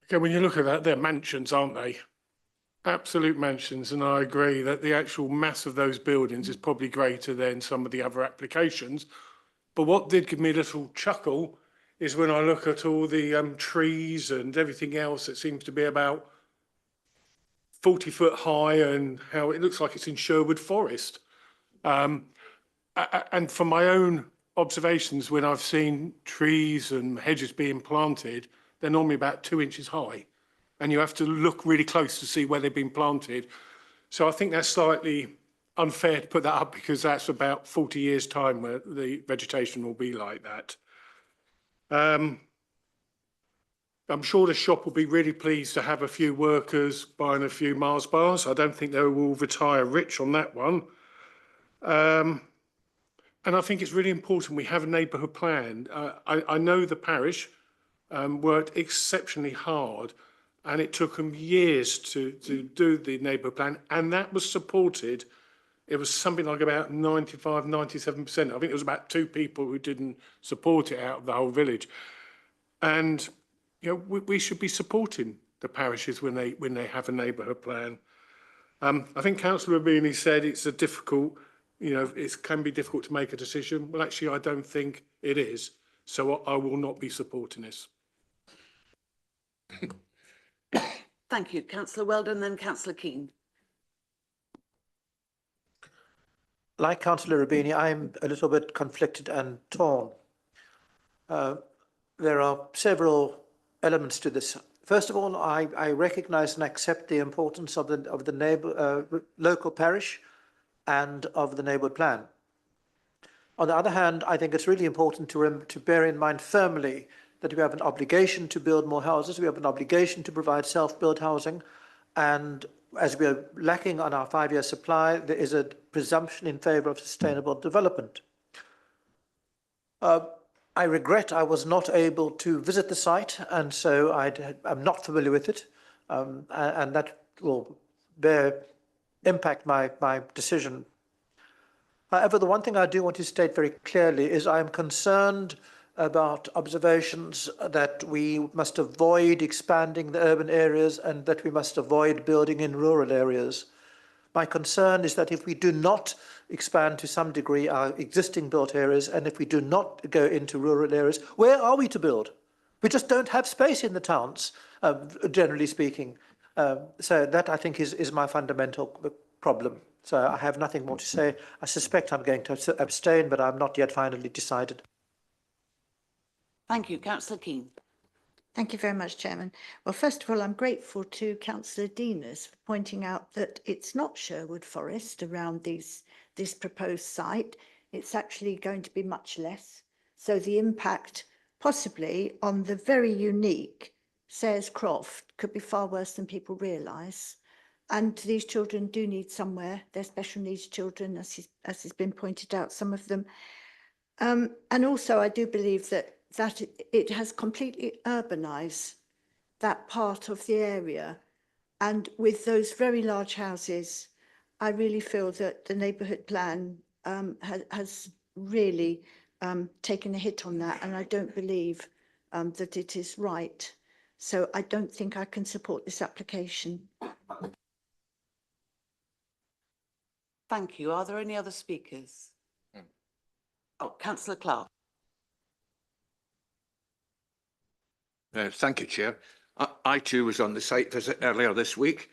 Okay, when you look at that, they're mansions, aren't they? Absolute mansions, and I agree that the actual mass of those buildings is probably greater than some of the other applications. But what did give me a little chuckle is when I look at all the trees and everything else that seems to be about 40 foot high and how it looks like it's in Sherwood Forest. And from my own observations, when I've seen trees and hedges being planted, they're normally about 2 inches high. And you have to look really close to see where they've been planted. So I think that's slightly unfair to put that up because that's about 40 years' time where the vegetation will be like that. I'm sure the shop will be really pleased to have a few workers buying a few Mars bars. I don't think they will retire rich on that one. And I think it's really important we have a neighbourhood plan. I know the parish worked exceptionally hard, and it took them years to do the neighbourhood plan, and that was supported. It was something like about 95, 97%. I think there was about 2 people who didn't support it out of the whole village. And you know, we should be supporting the parishes when they have a neighbourhood plan. I think Councillor Rubini said it's a difficult, you know, it can be difficult to make a decision. Well, actually, I don't think it is. So I will not be supporting this. Thank you. Councillor Weldon, then Councillor Keane. Like Councillor Rubini, I'm a little bit conflicted and torn. There are several elements to this. First of all, I recognise and accept the importance of the local parish and of the neighbourhood plan. On the other hand, I think it's really important to bear in mind firmly that we have an obligation to build more houses, we have an obligation to provide self-built housing, and as we are lacking on our 5-year supply, there is a presumption in favour of sustainable development. I regret I was not able to visit the site, and so I'm not familiar with it, and that will impact my decision. However, the one thing I do want to state very clearly is I am concerned about observations that we must avoid expanding the urban areas and that we must avoid building in rural areas. My concern is that if we do not expand to some degree our existing built areas, and if we do not go into rural areas, where are we to build? We just don't have space in the towns, generally speaking. So that, I think, is my fundamental problem. So I have nothing more to say. I suspect I'm going to abstain, but I'm not yet finally decided. Thank you. Councillor Keane. Thank you very much, Chairman. Well, first of all, I'm grateful to Councillor Dinas for pointing out that it's not Sherwood Forest around this proposed site. It's actually going to be much less. So the impact possibly on the very unique Sayers Croft could be far worse than people realise. And these children do need somewhere. They're special needs children, as has been pointed out, some of them. And also, I do believe that it has completely urbanised that part of the area. And with those very large houses, I really feel that the neighbourhood plan has really taken a hit on that. And I don't believe that it is right. So I don't think I can support this application. Thank you. Are there any other speakers? Oh, Councillor Clark. Thank you, Chair. I too was on the site visit earlier this week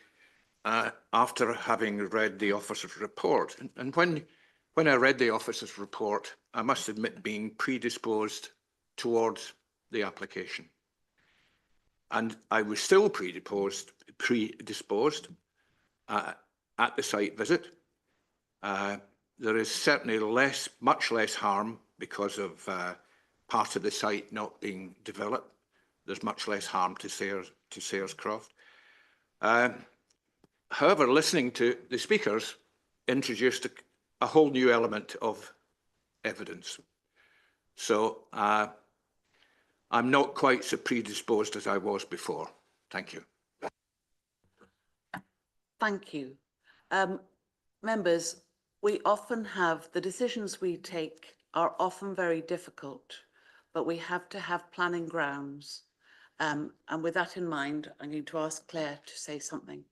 after having read the officer's report. And when I read the officer's report, I must admit being predisposed towards the application. And I was still predisposed at the site visit. There is certainly much less harm because of part of the site not being developed. There's much less harm to Sayers Croft. However, listening to the speakers introduced a whole new element of evidence. So I'm not quite so predisposed as I was before. Thank you. Thank you. Members, we often have, the decisions we take are often very difficult, but we have to have planning grounds. And with that in mind, I'm going to ask Claire to say something.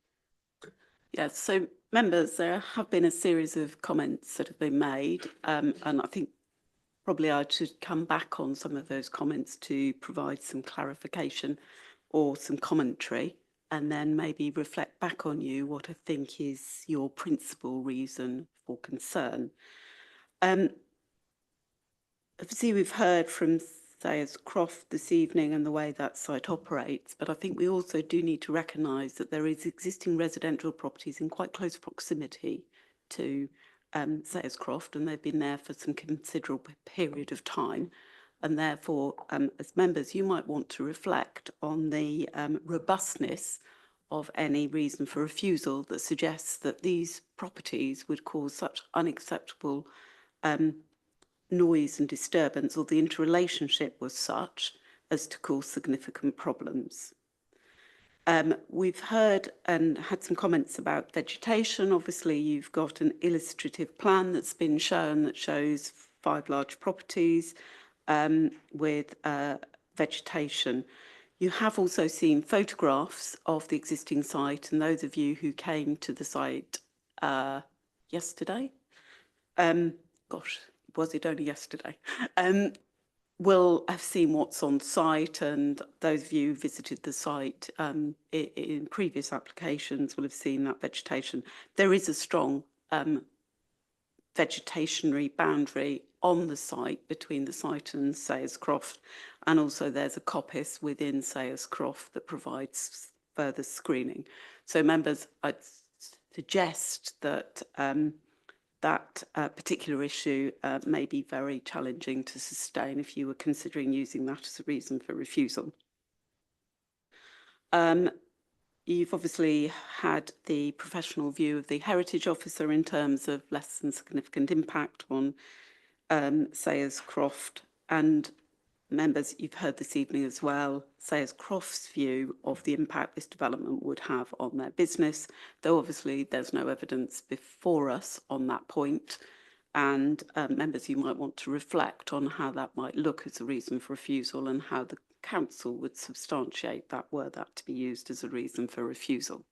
Yes, so members, there have been a series of comments that have been made, and I think probably I should come back on some of those comments to provide some clarification or some commentary, and then maybe reflect back on you what I think is your principal reason for concern. Obviously, we've heard from Sayers Croft this evening and the way that site operates, but I think we also do need to recognise that there is existing residential properties in quite close proximity to Sayers Croft, and they've been there for some considerable period of time. And therefore, as members, you might want to reflect on the robustness of any reason for refusal that suggests that these properties would cause such unacceptable noise and disturbance, or the interrelationship was such as to cause significant problems. We've heard and had some comments about vegetation. Obviously, you've got an illustrative plan that's been shown that shows 5 large properties with vegetation. You have also seen photographs of the existing site, and those of you who came to the site yesterday, gosh, was it only yesterday? Will have seen what's on site, and those of you who visited the site in previous applications will have seen that vegetation. There is a strong vegetationary boundary on the site between the site and Sayers Croft, and also there's a coppice within Sayers Croft that provides further screening. So members, I'd suggest that that particular issue may be very challenging to sustain if you were considering using that as a reason for refusal. You've obviously had the professional view of the heritage officer in terms of less than significant impact on Sayers Croft, and members, you've heard this evening as well, Sayers Croft's view of the impact this development would have on their business, though obviously there's no evidence before us on that point. And members, you might want to reflect on how that might look as a reason for refusal, and how the council would substantiate that were that to be used as a reason for refusal.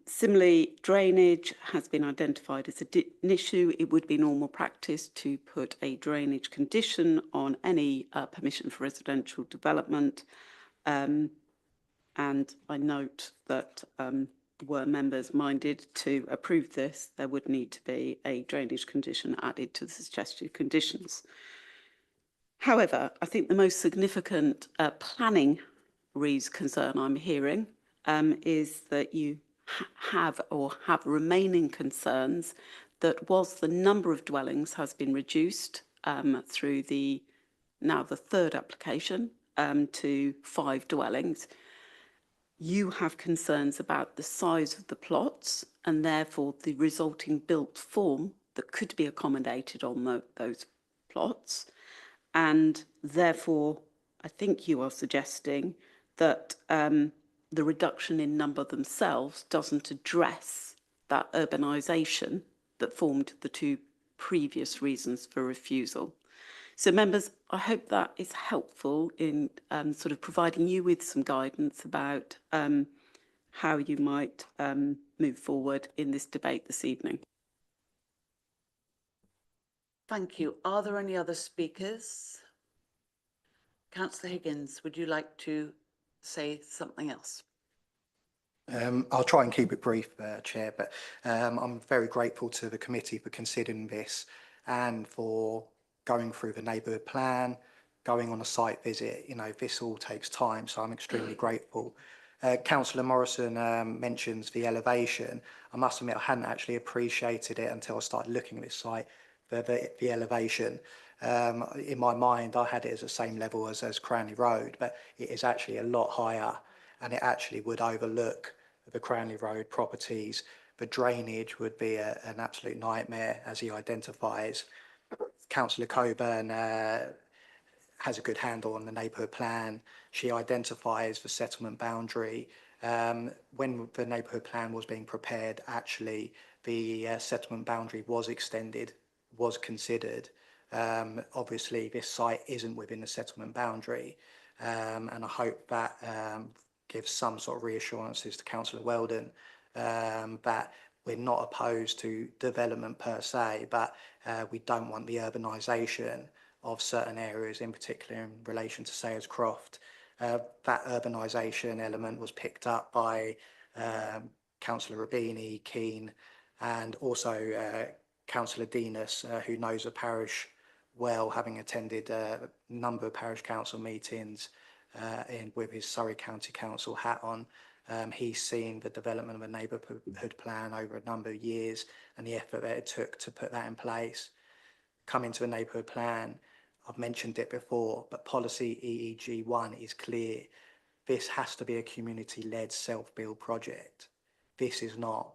Similarly, drainage has been identified as an issue. It would be normal practice to put a drainage condition on any permission for residential development. And I note that were members minded to approve this, there would need to be a drainage condition added to the suggested conditions. However, I think the most significant planning concern I'm hearing is that you have remaining concerns that whilst the number of dwellings has been reduced through now the 3rd application to 5 dwellings, you have concerns about the size of the plots and therefore the resulting built form that could be accommodated on those plots. And therefore, I think you are suggesting that the reduction in number themselves doesn't address that urbanisation that formed the 2 previous reasons for refusal. So members, I hope that is helpful in sort of providing you with some guidance about how you might move forward in this debate this evening. Thank you. Are there any other speakers? Councillor Higgins, would you like to say something else? I'll try and keep it brief, Chair, but I'm very grateful to the committee for considering this and for going through the neighbourhood plan, going on a site visit. You know, this all takes time, so I'm extremely grateful. Councillor Morrison mentions the elevation. I must admit I hadn't actually appreciated it until I started looking at this site, the elevation. In my mind, I had it as the same level as Cranley Road, but it is actually a lot higher, and it actually would overlook the Cranley Road properties. The drainage would be an absolute nightmare, as he identifies. Councillor Coburn has a good handle on the neighbourhood plan. She identifies the settlement boundary. When the neighbourhood plan was being prepared, actually the settlement boundary was extended, was considered. Obviously, this site isn't within the settlement boundary. and I hope that gives some sort of reassurances to Councillor Weldon that we're not opposed to development per se, but we don't want the urbanisation of certain areas, in particular in relation to Sayers Croft. That urbanisation element was picked up by Councillor Rabini, Keane, and also Councillor Denis, who knows the parish well, having attended a number of parish council meetings with his Surrey County Council hat on. He's seen the development of a neighbourhood plan over a number of years and the effort that it took to put that in place. Coming to a neighbourhood plan, I've mentioned it before, but policy EEG 1 is clear. This has to be a community-led self-build project. This is not.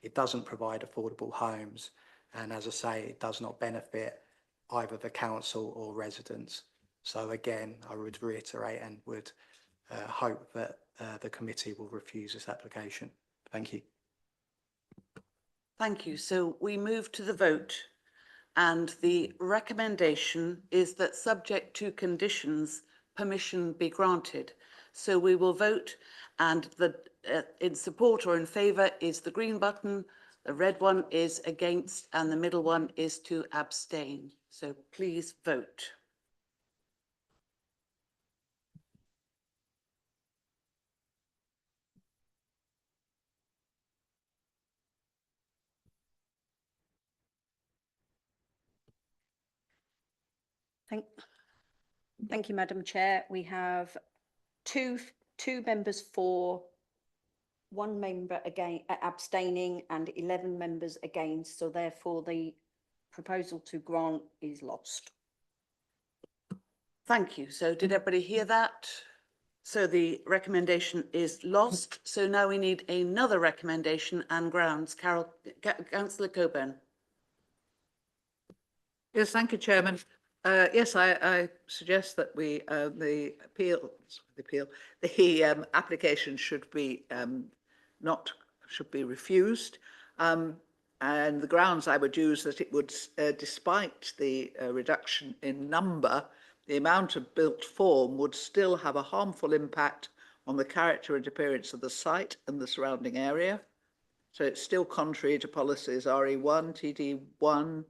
It doesn't provide affordable homes, and as I say, it does not benefit either the council or residents. So again, I would reiterate and would hope that the committee will refuse this application. Thank you. Thank you. So we move to the vote, and the recommendation is that, subject to conditions, permission be granted. So we will vote, and in support or in favour is the green button, the red one is against, and the middle one is to abstain. So please vote. Thank you, Madam Chair. We have two members for, one member abstaining, and 11 members against. So therefore, the proposal to grant is lost. Thank you. So did everybody hear that? So the recommendation is lost. So now we need another recommendation and grounds. Councillor Coburn. Yes, thank you, Chairman. Yes, I suggest that we the application should be refused, and the grounds I would use that it would, despite the reduction in number, the amount of built form would still have a harmful impact on the character and appearance of the site and the surrounding area. So it's still contrary to policies RE1, TD1,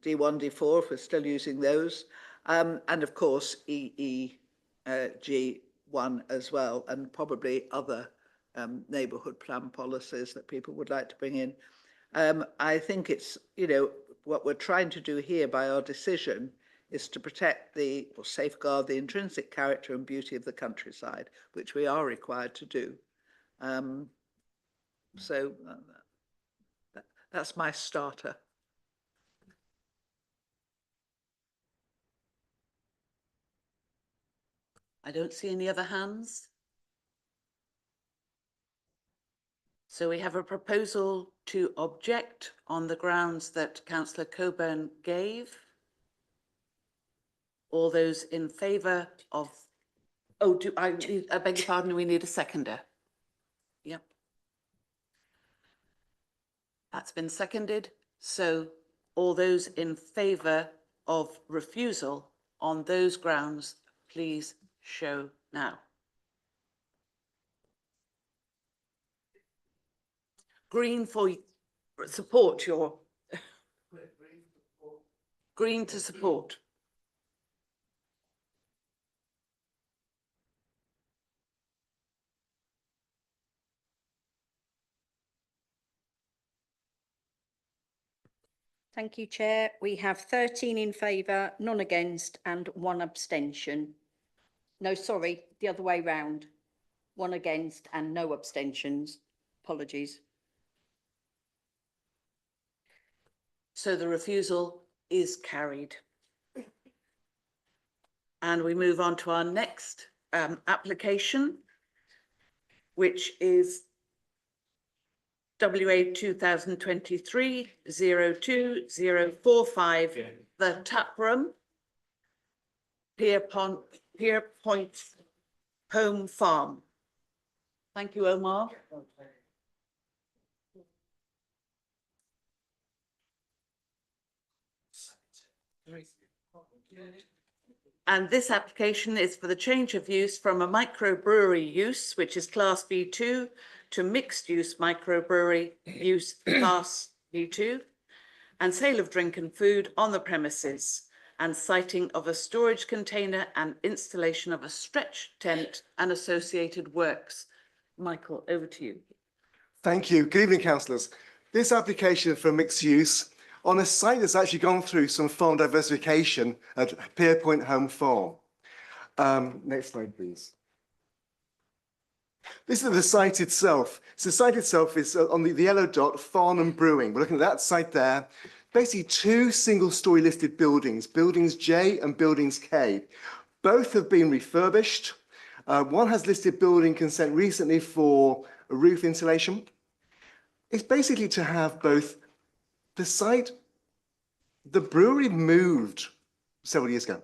D1, D4, if we're still using those, and of course EEG1 as well, and probably other neighbourhood plan policies that people would like to bring in. I think it's, what we're trying to do here by our decision is to protect or safeguard the intrinsic character and beauty of the countryside, which we are required to do. So that's my starter. I don't see any other hands. So we have a proposal to object on the grounds that Councillor Coburn gave. All those in favour of, I beg your pardon, we need a seconder. Yep. That's been seconded. So all those in favour of refusal on those grounds, please show now. Green for support your green to support. Thank you, Chair. We have 13 in favour, none against, and 1 abstention. No, sorry, the other way round. 1 against and no abstentions. Apologies. So the refusal is carried. And we move on to our next application, which is WA 2023-02045, the tap room, Pierpoint Home Farm. Thank you, Omar. And this application is for the change of use from a microbrewery use, which is Class B2, to mixed-use microbrewery use Class B2, and sale of drink and food on the premises, and siting of a storage container and installation of a stretch tent and associated works. Michael, over to you. Thank you. Good evening, councillors. This application for mixed use on a site that's actually gone through some farm diversification at Pierpoint Home Farm. Next slide, please. This is the site itself. So the site itself is on the yellow dot, Farnham Brewing. We're looking at that site there. Basically, two single-storey listed buildings, Buildings J and Buildings K. Both have been refurbished. One has listed building consent recently for a roof insulation. It's basically to have both the site, the brewery moved several years ago,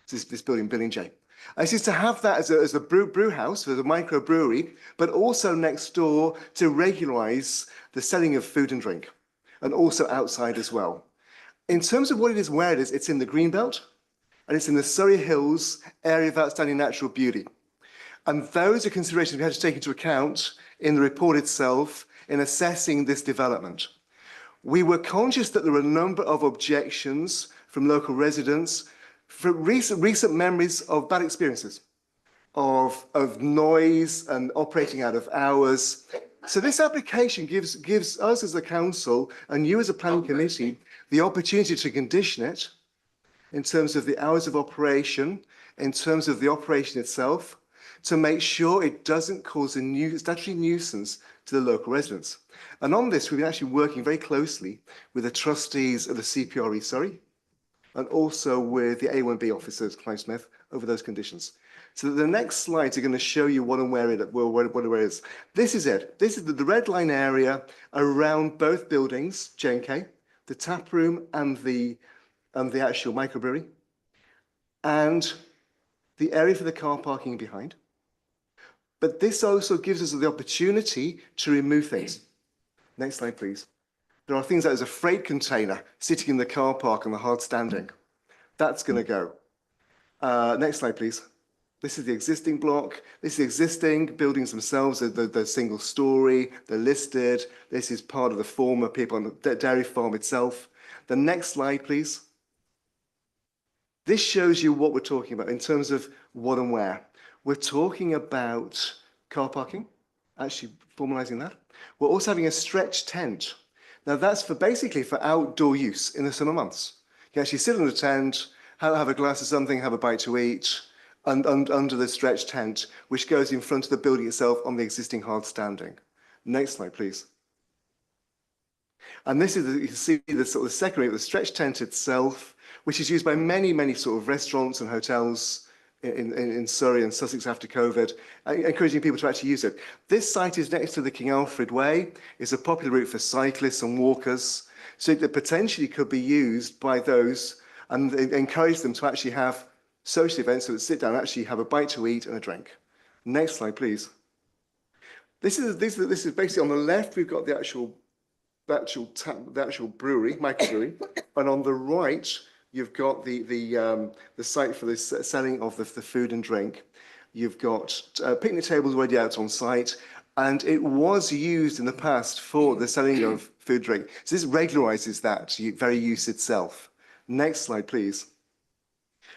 this building, Building J. This is to have that as a brew house, as a microbrewery, but also next door to regularise the selling of food and drink, and also outside as well. In terms of what it is, where it is, it's in the Greenbelt, and it's in the Surrey Hills area of outstanding natural beauty. And those are considerations we had to take into account in the report itself in assessing this development. We were conscious that there were a number of objections from local residents for recent memories of bad experiences, of noise and operating out of hours. So this application gives us as a council and you as a planning committee the opportunity to condition it in terms of the hours of operation, in terms of the operation itself, to make sure it doesn't cause a statutory nuisance to the local residents. And on this, we've been actually working very closely with the trustees of the CPRE Surrey and also with the A1B officers, Clive Smith, over those conditions. So the next slides are going to show you what and where it is. This is it. This is the red line area around both buildings, J and K, the tap room and the actual microbrewery, and the area for the car parking behind. But this also gives us the opportunity to remove things. Next slide, please. There are things like there's a freight container sitting in the car park on the hard standing. That's going to go. Next slide, please. This is the existing block. This is the existing buildings themselves. They're single story. They're listed. This is part of the former people on the dairy farm itself. The next slide, please. This shows you what we're talking about in terms of what and where. We're talking about car parking, actually formalising that. We're also having a stretch tent. Now that's basically for outdoor use in the summer months. You can actually sit in the tent, have a glass of something, have a bite to eat, and under the stretch tent, which goes in front of the building itself on the existing hard standing. Next slide, please. And this is, you can see the sort of second area, the stretch tent itself, which is used by many sort of restaurants and hotels in Surrey and Sussex after COVID, encouraging people to actually use it. This site is next to the King Alfred Way. It's a popular route for cyclists and walkers, so it potentially could be used by those and encourage them to actually have social events, so that sit down and actually have a bite to eat and a drink. Next slide, please. This is basically on the left, we've got the actual brewery, microbrewery, and on the right, you've got the site for the selling of the food and drink. You've got picnic tables already out on site, and it was used in the past for the selling of food and drink. So this regularises that very use itself. Next slide, please.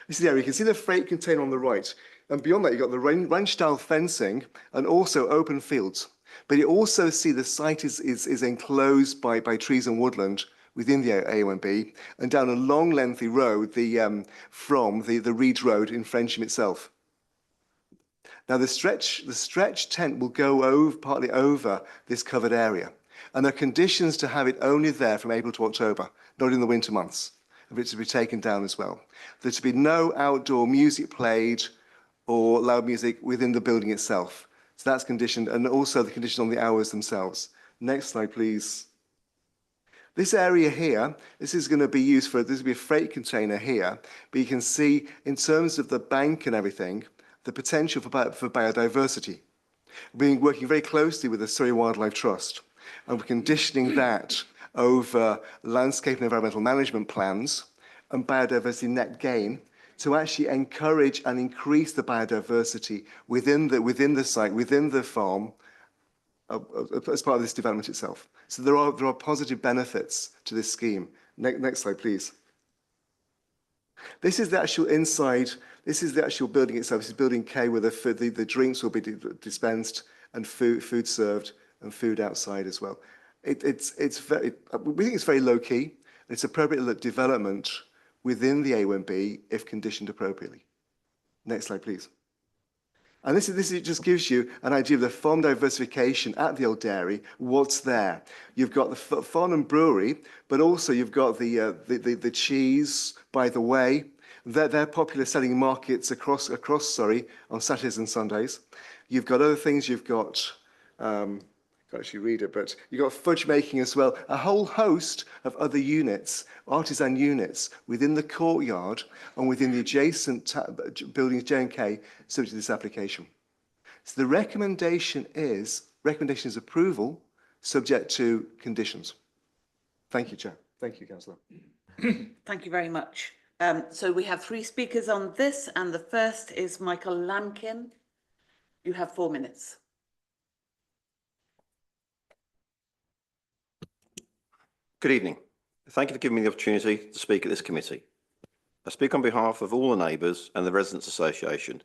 This is the area. You can see the freight container on the right, and beyond that, you've got the ranch-style fencing and also open fields. But you also see the site is enclosed by trees and woodland within the AONB, and down a long, lengthy road from the Reed Road in Frensham itself. Now, the stretch tent will go partly over this covered area, and there are conditions to have it only there from April to October, not in the winter months, for it to be taken down as well. There to be no outdoor music played or loud music within the building itself. So that's conditioned, and also the condition on the hours themselves. Next slide, please. This area here, this is going to be used for, this will be a freight container here, but you can see in terms of the bank and everything, the potential for biodiversity. We've been working very closely with the Surrey Wildlife Trust, and we're conditioning that over landscape and environmental management plans and biodiversity net gain to actually encourage and increase the biodiversity within the site, within the farm, as part of this development itself. So there are positive benefits to this scheme. Next slide, please. This is the actual inside. This is the actual building itself. This is building K, where the drinks will be dispensed and food served and food outside as well. We think it's very low key. It's appropriate development within the A1B if conditioned appropriately. Next slide, please. And this just gives you an idea of the farm diversification at the old dairy, what's there. You've got the Farnham Brewery, but also you've got the cheese by the way. They're popular selling markets across Surrey on Saturdays and Sundays. You've got other things, you've got, I can't actually read it, but you've got fudge making as well. A whole host of other units, artisan units, within the courtyard and within the adjacent buildings J&K subject to this application. So the recommendation is approval subject to conditions. Thank you, Chair. Thank you, Councillor. Thank you very much. So we have 3 speakers on this, and the first is Michael Lamkin. You have 4 minutes. Good evening. Thank you for giving me the opportunity to speak at this committee. I speak on behalf of all the neighbours and the Residents Association,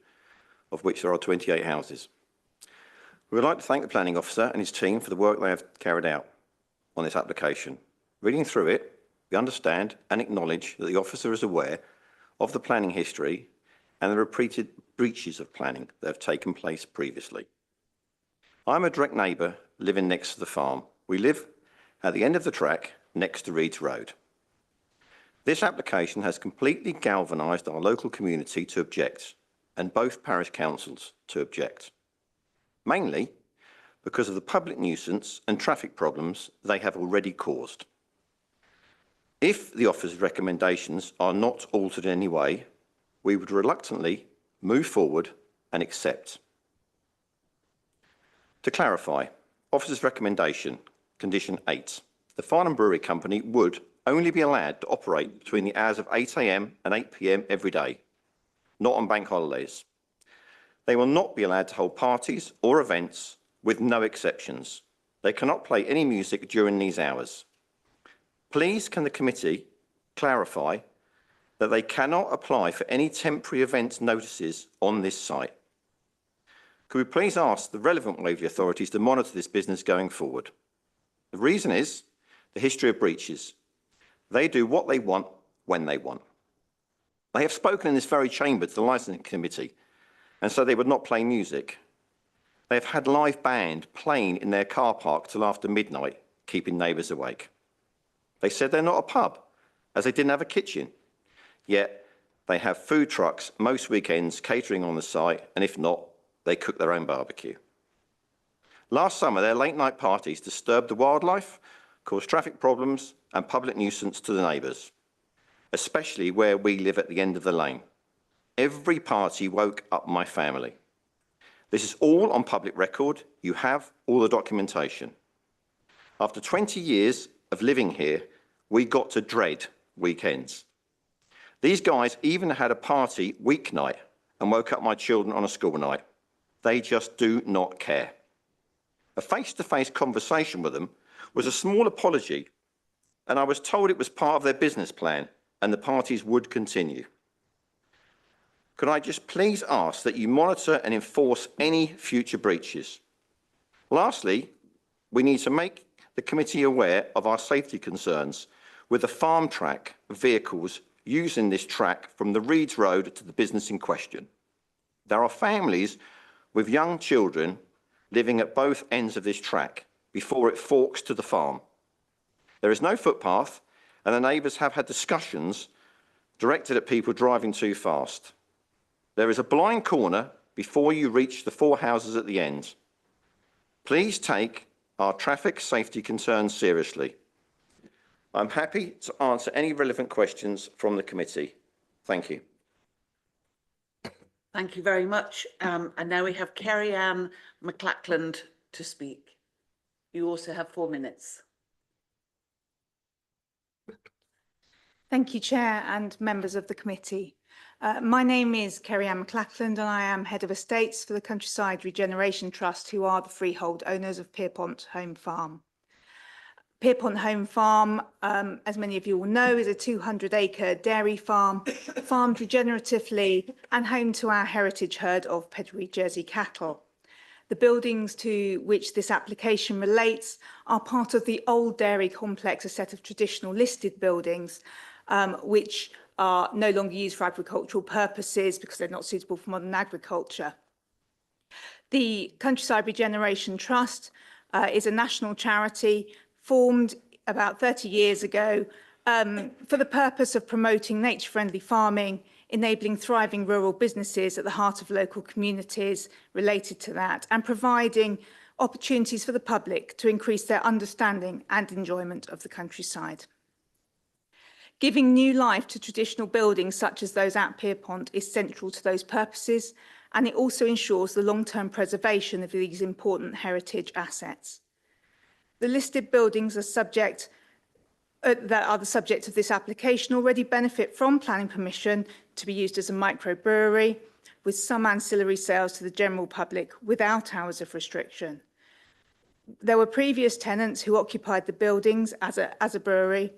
of which there are 28 houses. We would like to thank the planning officer and his team for the work they have carried out on this application. Reading through it, we understand and acknowledge that the officer is aware of the planning history and the repeated breaches of planning that have taken place previously. I'm a direct neighbour living next to the farm. We live at the end of the track next to Reeds Road. This application has completely galvanised our local community to object, and both parish councils to object, mainly because of the public nuisance and traffic problems they have already caused. If the officer's recommendations are not altered in any way, we would reluctantly move forward and accept. To clarify, officer's recommendation, condition 8, the Farnham Brewery Company would only be allowed to operate between the hours of 8 AM and 8 PM every day, not on bank holidays. They will not be allowed to hold parties or events with no exceptions. They cannot play any music during these hours. Please can the committee clarify that they cannot apply for any temporary events notices on this site? Could we please ask the relevant Waverley authorities to monitor this business going forward? The reason is the history of breaches. They do what they want when they want. They have spoken in this very chamber to the licensing committee and so they would not play music. They have had live band playing in their car park till after midnight, keeping neighbours awake. They said they're not a pub, as they didn't have a kitchen. Yet they have food trucks most weekends catering on the site, and if not, they cook their own barbecue. Last summer, their late night parties disturbed the wildlife, caused traffic problems and public nuisance to the neighbours, especially where we live at the end of the lane. Every party woke up my family. This is all on public record. You have all the documentation. After 20 years of living here, we got to dread weekends. These guys even had a party weeknight and woke up my children on a school night. They just do not care. A face-to-face conversation with them was a small apology, and I was told it was part of their business plan and the parties would continue. Could I just please ask that you monitor and enforce any future breaches? Lastly, we need to make the committee aware of our safety concerns with the farm track vehicles using this track from the Reeds Road to the business in question. There are families with young children living at both ends of this track before it forks to the farm. There is no footpath, and the neighbours have had discussions directed at people driving too fast. There is a blind corner before you reach the 4 houses at the end. Please take our traffic safety concerns seriously. I'm happy to answer any relevant questions from the committee. Thank you. Thank you very much. And now we have Kerry-Ann McLachlan to speak. You also have 4 minutes. Thank you, Chair and members of the committee. My name is Kerry-Ann McLachlan and I am Head of Estates for the Countryside Regeneration Trust, who are the freehold owners of Pierpont Home Farm. Pierpont Home Farm, as many of you will know, is a 200-acre dairy farm, farmed regeneratively and home to our heritage herd of pedigree Jersey cattle. The buildings to which this application relates are part of the old dairy complex, a set of traditional listed buildings, which are no longer used for agricultural purposes because they're not suitable for modern agriculture. The Countryside Regeneration Trust is a national charity formed about 30 years ago for the purpose of promoting nature-friendly farming, enabling thriving rural businesses at the heart of local communities related to that, and providing opportunities for the public to increase their understanding and enjoyment of the countryside. Giving new life to traditional buildings such as those at Pierpont is central to those purposes, and it also ensures the long-term preservation of these important heritage assets. The listed buildings that are the subject of this application already benefit from planning permission to be used as a microbrewery, with some ancillary sales to the general public without hours of restriction. There were previous tenants who occupied the buildings as a brewery,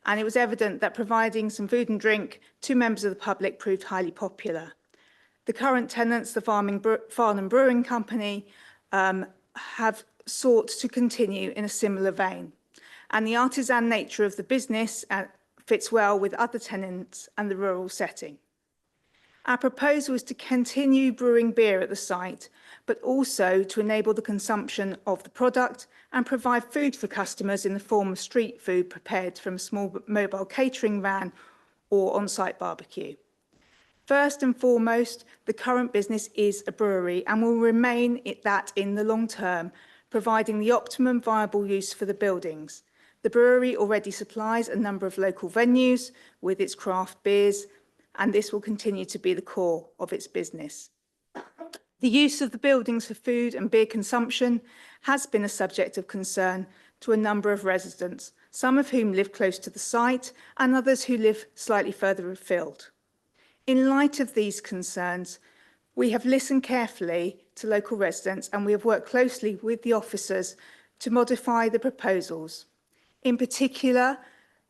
and it was evident that providing some food and drink to members of the public proved highly popular. The current tenants, the Farnham Brewing Company, have sought to continue in a similar vein, and the artisan nature of the business fits well with other tenants and the rural setting. Our proposal is to continue brewing beer at the site, but also to enable the consumption of the product and provide food for customers in the form of street food prepared from a small mobile catering van or on-site barbecue. First and foremost, the current business is a brewery and will remain that in the long term, providing the optimum viable use for the buildings. The brewery already supplies a number of local venues with its craft beers, and this will continue to be the core of its business. The use of the buildings for food and beer consumption has been a subject of concern to a number of residents, some of whom live close to the site and others who live slightly further afield. In light of these concerns, we have listened carefully to local residents and we have worked closely with the officers to modify the proposals. In particular,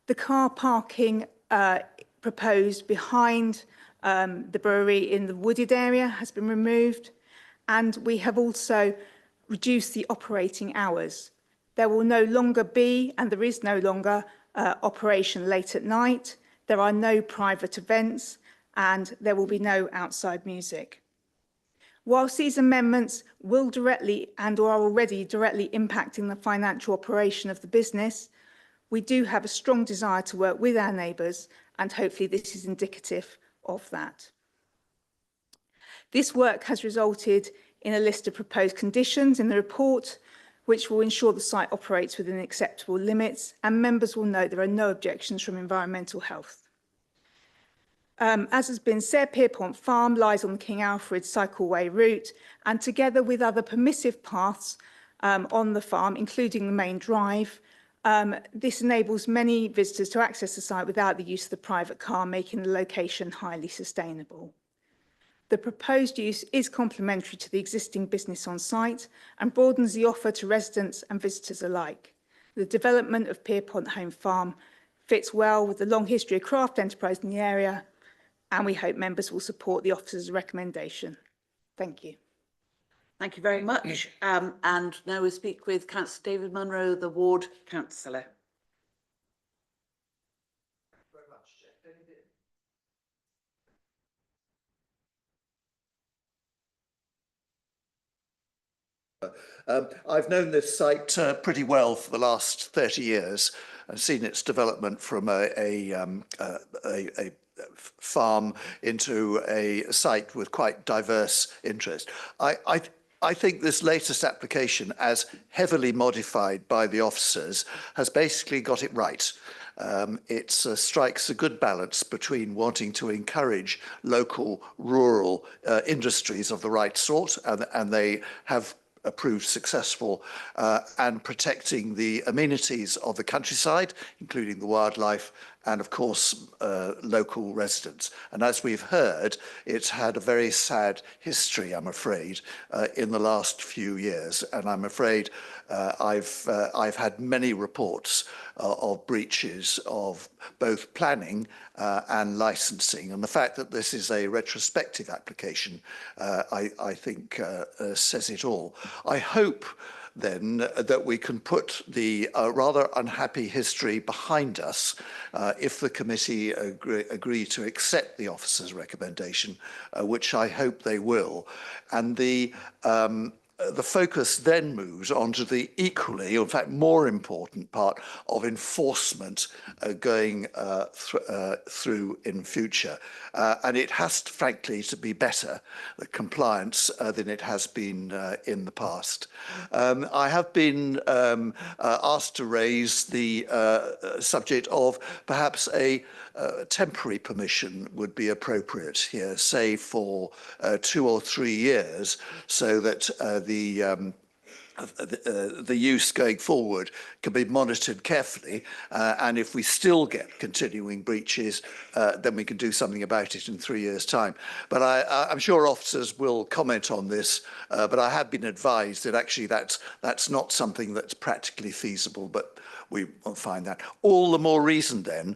the car parking proposed behind the brewery in the wooded area has been removed, and we have also reduced the operating hours. There will no longer be, and there is no longer, operation late at night. There are no private events, and there will be no outside music. Whilst these amendments will directly and or are already directly impacting the financial operation of the business, we do have a strong desire to work with our neighbours, and hopefully this is indicative of that. This work has resulted in a list of proposed conditions in the report, which will ensure the site operates within acceptable limits, and members will note there are no objections from environmental health. As has been said, Pierpont Farm lies on the King Alfred cycleway route, and together with other permissive paths on the farm, including the main drive, this enables many visitors to access the site without the use of the private car, making the location highly sustainable. The proposed use is complementary to the existing business on site and broadens the offer to residents and visitors alike. The development of Pierpont Home Farm fits well with the long history of craft enterprise in the area, and we hope members will support the officer's recommendation. Thank you. Thank you very much. And now we speak with Councillor David Munro, the ward councillor. I've known this site pretty well for the last 30 years and seen its development from a farm into a site with quite diverse interest. I think this latest application, as heavily modified by the officers, has basically got it right. It strikes a good balance between wanting to encourage local rural industries of the right sort, and they have proved successful, and protecting the amenities of the countryside, including the wildlife and of course local residents. And as we've heard, it's had a very sad history, I'm afraid, in the last few years. And I'm afraid I've had many reports of breaches of both planning and licensing. And the fact that this is a retrospective application, I think says it all. I hope then that we can put the rather unhappy history behind us if the committee agree to accept the officer's recommendation, which I hope they will. And the focus then moves on to the equally, in fact, more important part of enforcement going through in future. And it has, frankly, to be better, the compliance, than it has been in the past. I have been asked to raise the subject of perhaps a temporary permission would be appropriate here, say for 2 or 3 years, so that the use going forward can be monitored carefully, and if we still get continuing breaches, then we can do something about it in 3 years' time. But I'm sure officers will comment on this, but I have been advised that actually that's not something that's practically feasible, but we will find that. All the more reason then,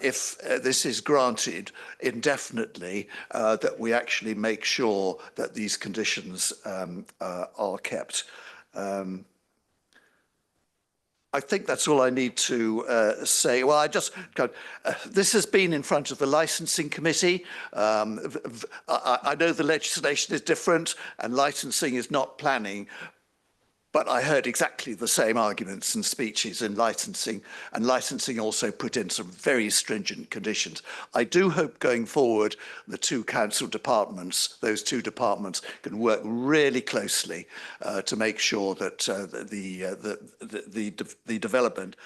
if this is granted indefinitely, that we actually make sure that these conditions are kept. I think that's all I need to say. Well, this has been in front of the licensing committee. I know the legislation is different and licensing is not planning, but I heard exactly the same arguments and speeches in licensing, and licensing also put in some very stringent conditions. I do hope going forward, the two council departments, those two departments, can work really closely to make sure that the development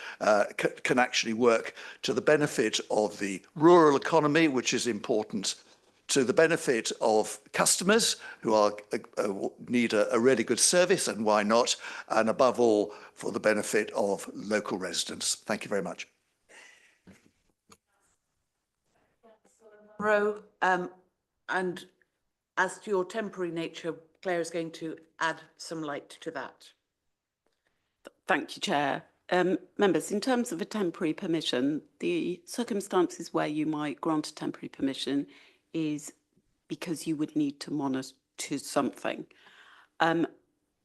can actually work to the benefit of the rural economy, which is important, to the benefit of customers who need a really good service, and why not, and above all, for the benefit of local residents. Thank you very much. Monroe, and as to your temporary nature, Claire is going to add some light to that. Thank you, Chair. Members, in terms of a temporary permission, the circumstances where you might grant a temporary permission is because you would need to monitor something.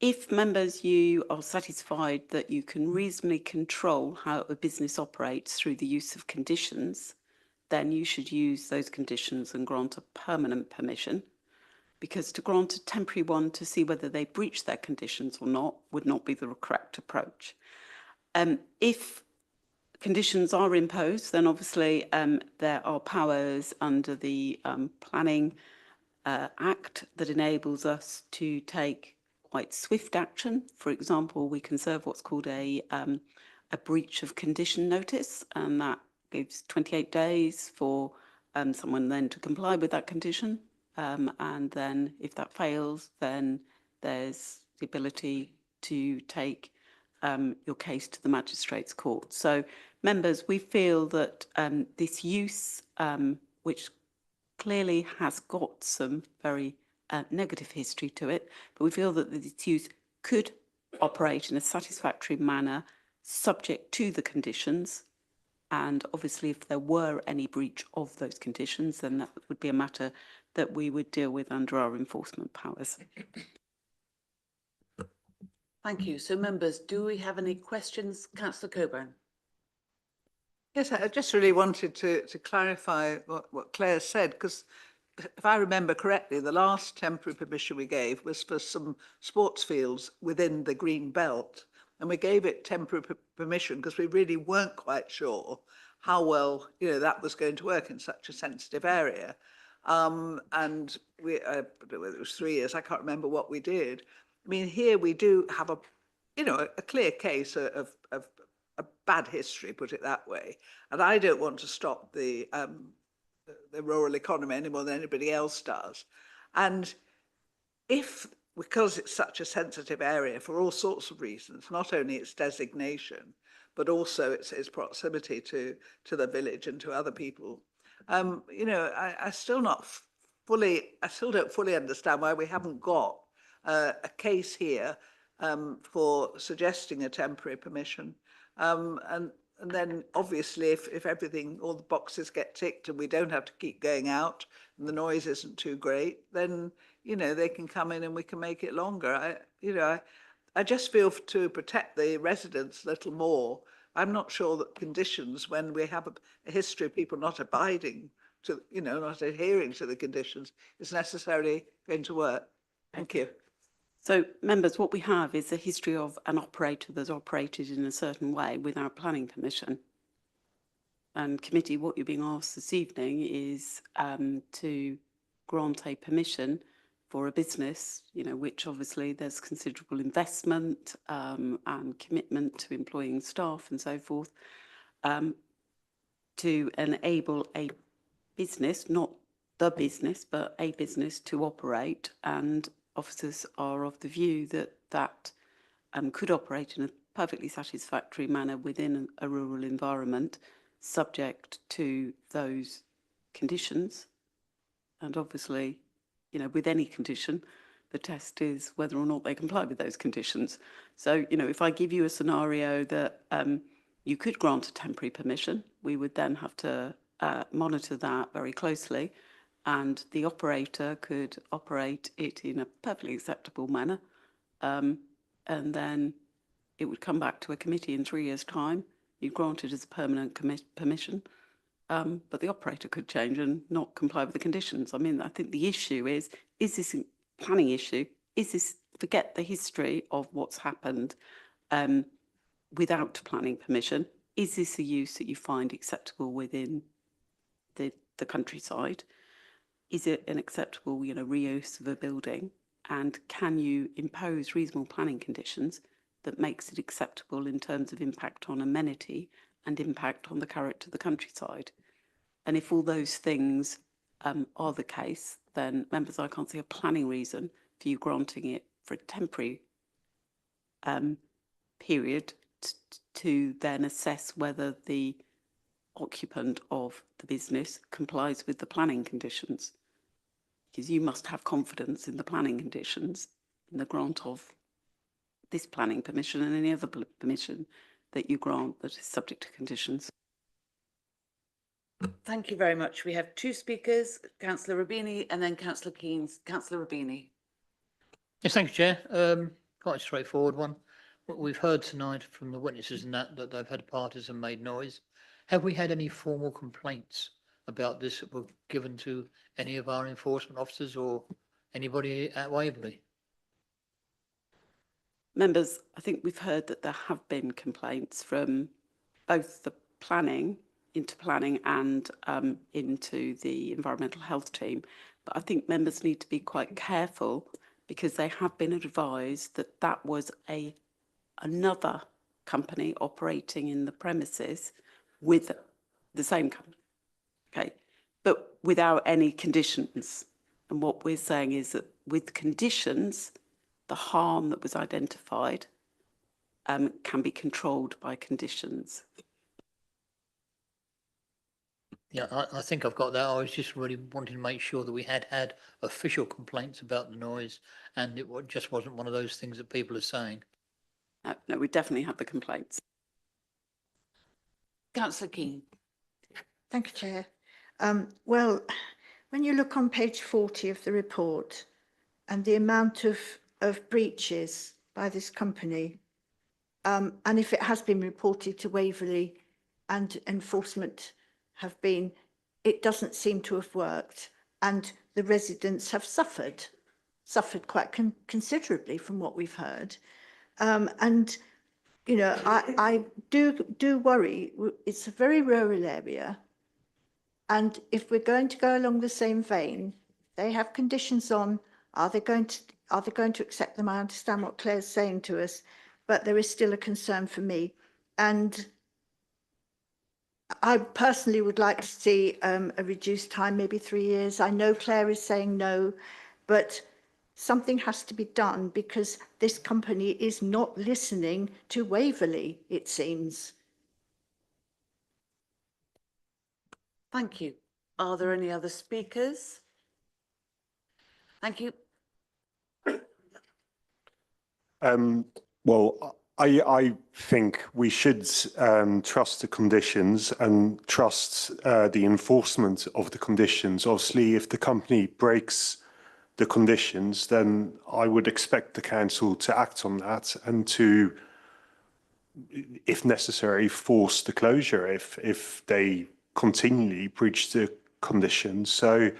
If members, you are satisfied that you can reasonably control how a business operates through the use of conditions, then you should use those conditions and grant a permanent permission, because to grant a temporary one to see whether they breach their conditions or not would not be the correct approach. If conditions are imposed, then obviously there are powers under the Planning Act that enables us to take quite swift action. For example, we can serve what's called a breach of condition notice, and that gives 28 days for someone then to comply with that condition. And then if that fails, then there's the ability to take your case to the Magistrates' Court. So, members, we feel that this use, which clearly has got some very negative history to it, but we feel that this use could operate in a satisfactory manner subject to the conditions. And obviously, if there were any breach of those conditions, then that would be a matter that we would deal with under our enforcement powers. Thank you. So, members, do we have any questions? Councillor Coburn. Yes, I just really wanted to clarify what Claire said, because if I remember correctly, the last temporary permission we gave was for some sports fields within the green belt. And we gave it temporary permission because we really weren't quite sure how well, that was going to work in such a sensitive area. And we, whether it was 3 years, I can't remember what we did. I mean, here we do have a clear case of a bad history, put it that way. And I don't want to stop the rural economy any more than anybody else does. And because it's such a sensitive area for all sorts of reasons, not only its designation, but also its proximity to the village and to other people. You know, I still don't fully understand why we haven't got a case here for suggesting a temporary permission. And then obviously if everything, all the boxes get ticked and we don't have to keep going out and the noise isn't too great, then, you know, they can come in and we can make it longer. I just feel to protect the residents a little more. I'm not sure that conditions, when we have a history of people not abiding to, you know, not adhering to the conditions, is necessarily going to work. Thank you. So, members, what we have is a history of an operator that's operated in a certain way without planning permission. And committee, what you're being asked this evening is to grant a permission for a business, you know, which obviously there's considerable investment and commitment to employing staff and so forth, to enable a business, not the business, but a business to operate, and officers are of the view that that could operate in a perfectly satisfactory manner within a rural environment, subject to those conditions. And obviously, you know, with any condition, the test is whether or not they comply with those conditions. So, you know, if I give you a scenario that you could grant a temporary permission, we would then have to monitor that very closely, and the operator could operate it in a perfectly acceptable manner, and then it would come back to a committee in 3 years' time. You grant it as a permanent permission, but the operator could change and not comply with the conditions. I mean, I think the issue is this a planning issue? Is this, forget the history of what's happened without planning permission, is this a use that you find acceptable within the countryside? Is it an acceptable, you know, reuse of a building? And can you impose reasonable planning conditions that makes it acceptable in terms of impact on amenity and impact on the character of the countryside? And if all those things are the case, then members, I can't see a planning reason for you granting it for a temporary period to then assess whether the occupant of the business complies with the planning conditions, because you must have confidence in the planning conditions, in the grant of this planning permission and any other permission that you grant that is subject to conditions. Thank you very much. We have two speakers, Councillor Rubini and then Councillor Keynes. Councillor Rubini. Yes, thank you, Chair. Quite a straightforward one. What we've heard tonight from the witnesses and that they've had parties and made noise. Have we had any formal complaints about this that were given to any of our enforcement officers or anybody at Waverley? Members, I think we've heard that there have been complaints from both the planning, into planning and into the environmental health team. But I think members need to be quite careful, because they have been advised that that was another company operating in the premises with the same company, okay, but without any conditions. And what we're saying is that with conditions, the harm that was identified can be controlled by conditions. Yeah, I think I've got that. I was just really wanting to make sure that we had official complaints about the noise, and it just wasn't one of those things that people are saying. No, we definitely have the complaints. Councillor Keane. Thank you, Chair. Well, when you look on page 40 of the report and the amount of breaches by this company, and if it has been reported to Waverley and enforcement have been, it doesn't seem to have worked, and the residents have suffered quite considerably from what we've heard. And, you know, I do worry. It's a very rural area. And if we're going to go along the same vein, they have conditions on, are they going to accept them? I understand what Claire's saying to us, but there is still a concern for me. And I personally would like to see a reduced time, maybe 3 years. I know Claire is saying no, but something has to be done, because this company is not listening to Waverley, it seems. Thank you. Are there any other speakers? Thank you. Well, I think we should trust the conditions and trust the enforcement of the conditions. Obviously, if the company breaks the conditions, then I would expect the council to act on that and to, if necessary, force the closure if they continually breach the conditions. So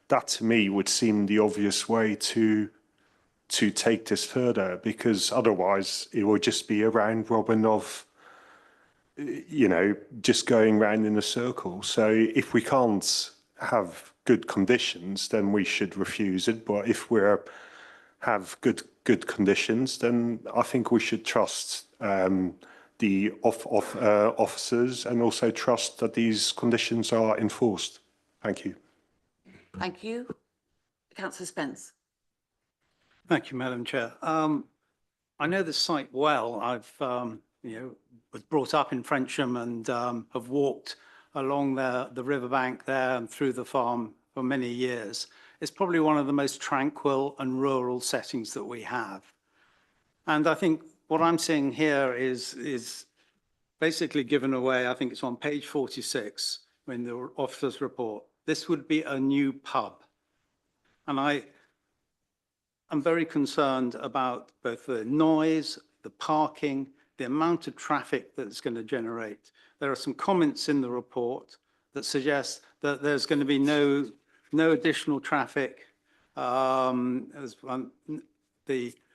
that to me would seem the obvious way to take this further, because otherwise it will just be a round robin of, just going round in a circle. So if we can't have good conditions, then we should refuse it. But if we have good conditions, then I think we should trust the officers and also trust that these conditions are enforced. Thank you. Thank you. Councillor Spence. Thank you, Madam Chair. I know the site well. I've, was brought up in Frensham and have walked along the riverbank there and through the farm for many years. It's probably one of the most tranquil and rural settings that we have. And I think what I'm seeing here is basically given away. I think it's on page 46 in the officer's report. This would be a new pub. And I'm very concerned about both the noise, the parking, the amount of traffic that it's going to generate. There are some comments in the report that suggest that there's going to be no additional traffic. The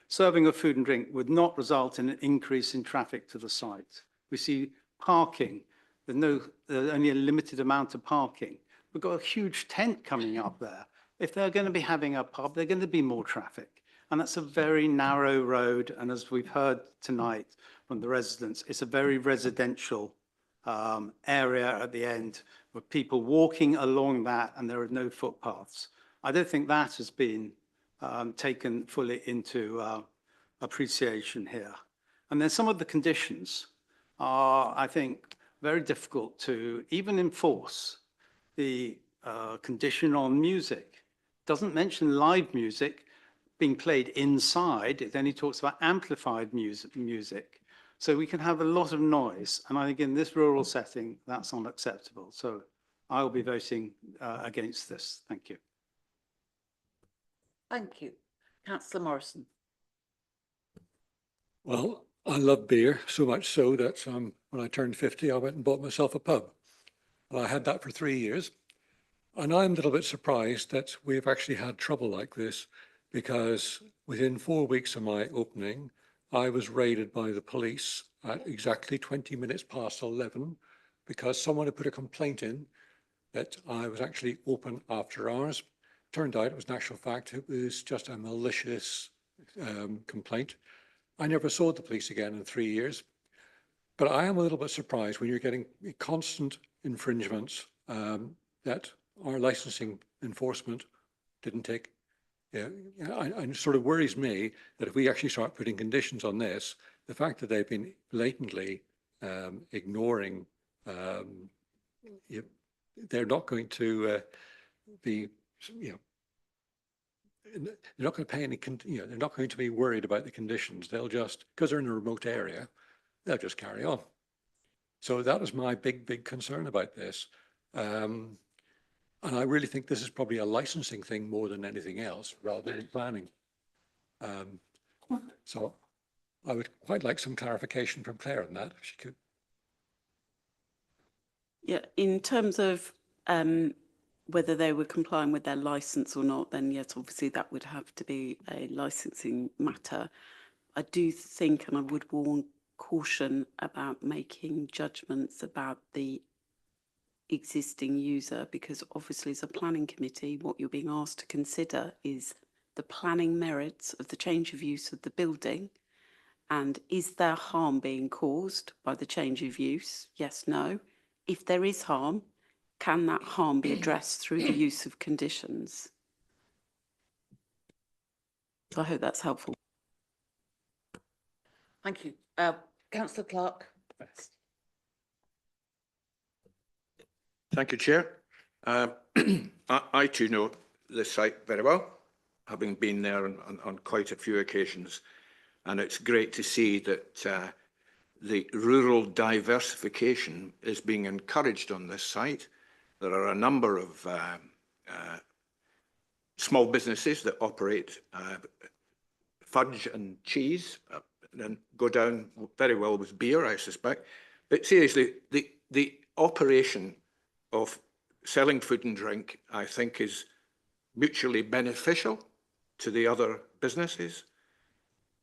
serving of food and drink would not result in an increase in traffic to the site. We see parking. There's only a limited amount of parking. We've got a huge tent coming up there. If they're going to be having a pub, they're going to be more traffic. And that's a very narrow road. And as we've heard tonight from the residents, it's a very residential area at the end with people walking along that, and there are no footpaths. I don't think that has been taken fully into appreciation here. And then some of the conditions are, I think, very difficult to even enforce. The condition on music doesn't mention live music being played inside. It only talks about amplified music. So we can have a lot of noise. And I think in this rural setting, that's unacceptable. So I will be voting against this. Thank you. Thank you. Councillor Morrison. Well, I love beer, so much so that when I turned 50, I went and bought myself a pub. And I had that for 3 years. And I'm a little bit surprised that we've actually had trouble like this, because within 4 weeks of my opening, I was raided by the police at exactly 20 minutes past 11 because someone had put a complaint in that I was actually open after hours. Turned out it was, in actual fact, it was just a malicious complaint. I never saw the police again in 3 years. But I am a little bit surprised when you're getting constant infringements that our licensing enforcement didn't take. Yeah, and it sort of worries me that if we actually start putting conditions on this, the fact that they've been blatantly ignoring, they're not going to be, they're not going to pay any, they're not going to be worried about the conditions. They'll just, because they're in a remote area, they'll just carry on. So that is my big concern about this. And I really think this is probably a licensing thing more than anything else, rather than planning. So I would quite like some clarification from Claire on that, if she could. Yeah, in terms of whether they were complying with their license or not, then yes, obviously that would have to be a licensing matter. I do think, and I would warn caution about making judgments about the existing user, because obviously as a planning committee, what you're being asked to consider is the planning merits of the change of use of the building, and is there harm being caused by the change of use? Yes, no. If there is harm, can that harm be addressed through the use of conditions? So I hope that's helpful. Thank you. Councillor Clark. Thank you, Chair. I too know the site very well, having been there on quite a few occasions. And it's great to see that the rural diversification is being encouraged on this site. There are a number of small businesses that operate fudge and cheese, and go down very well with beer, I suspect. But seriously, the operation of selling food and drink, I think, is mutually beneficial to the other businesses.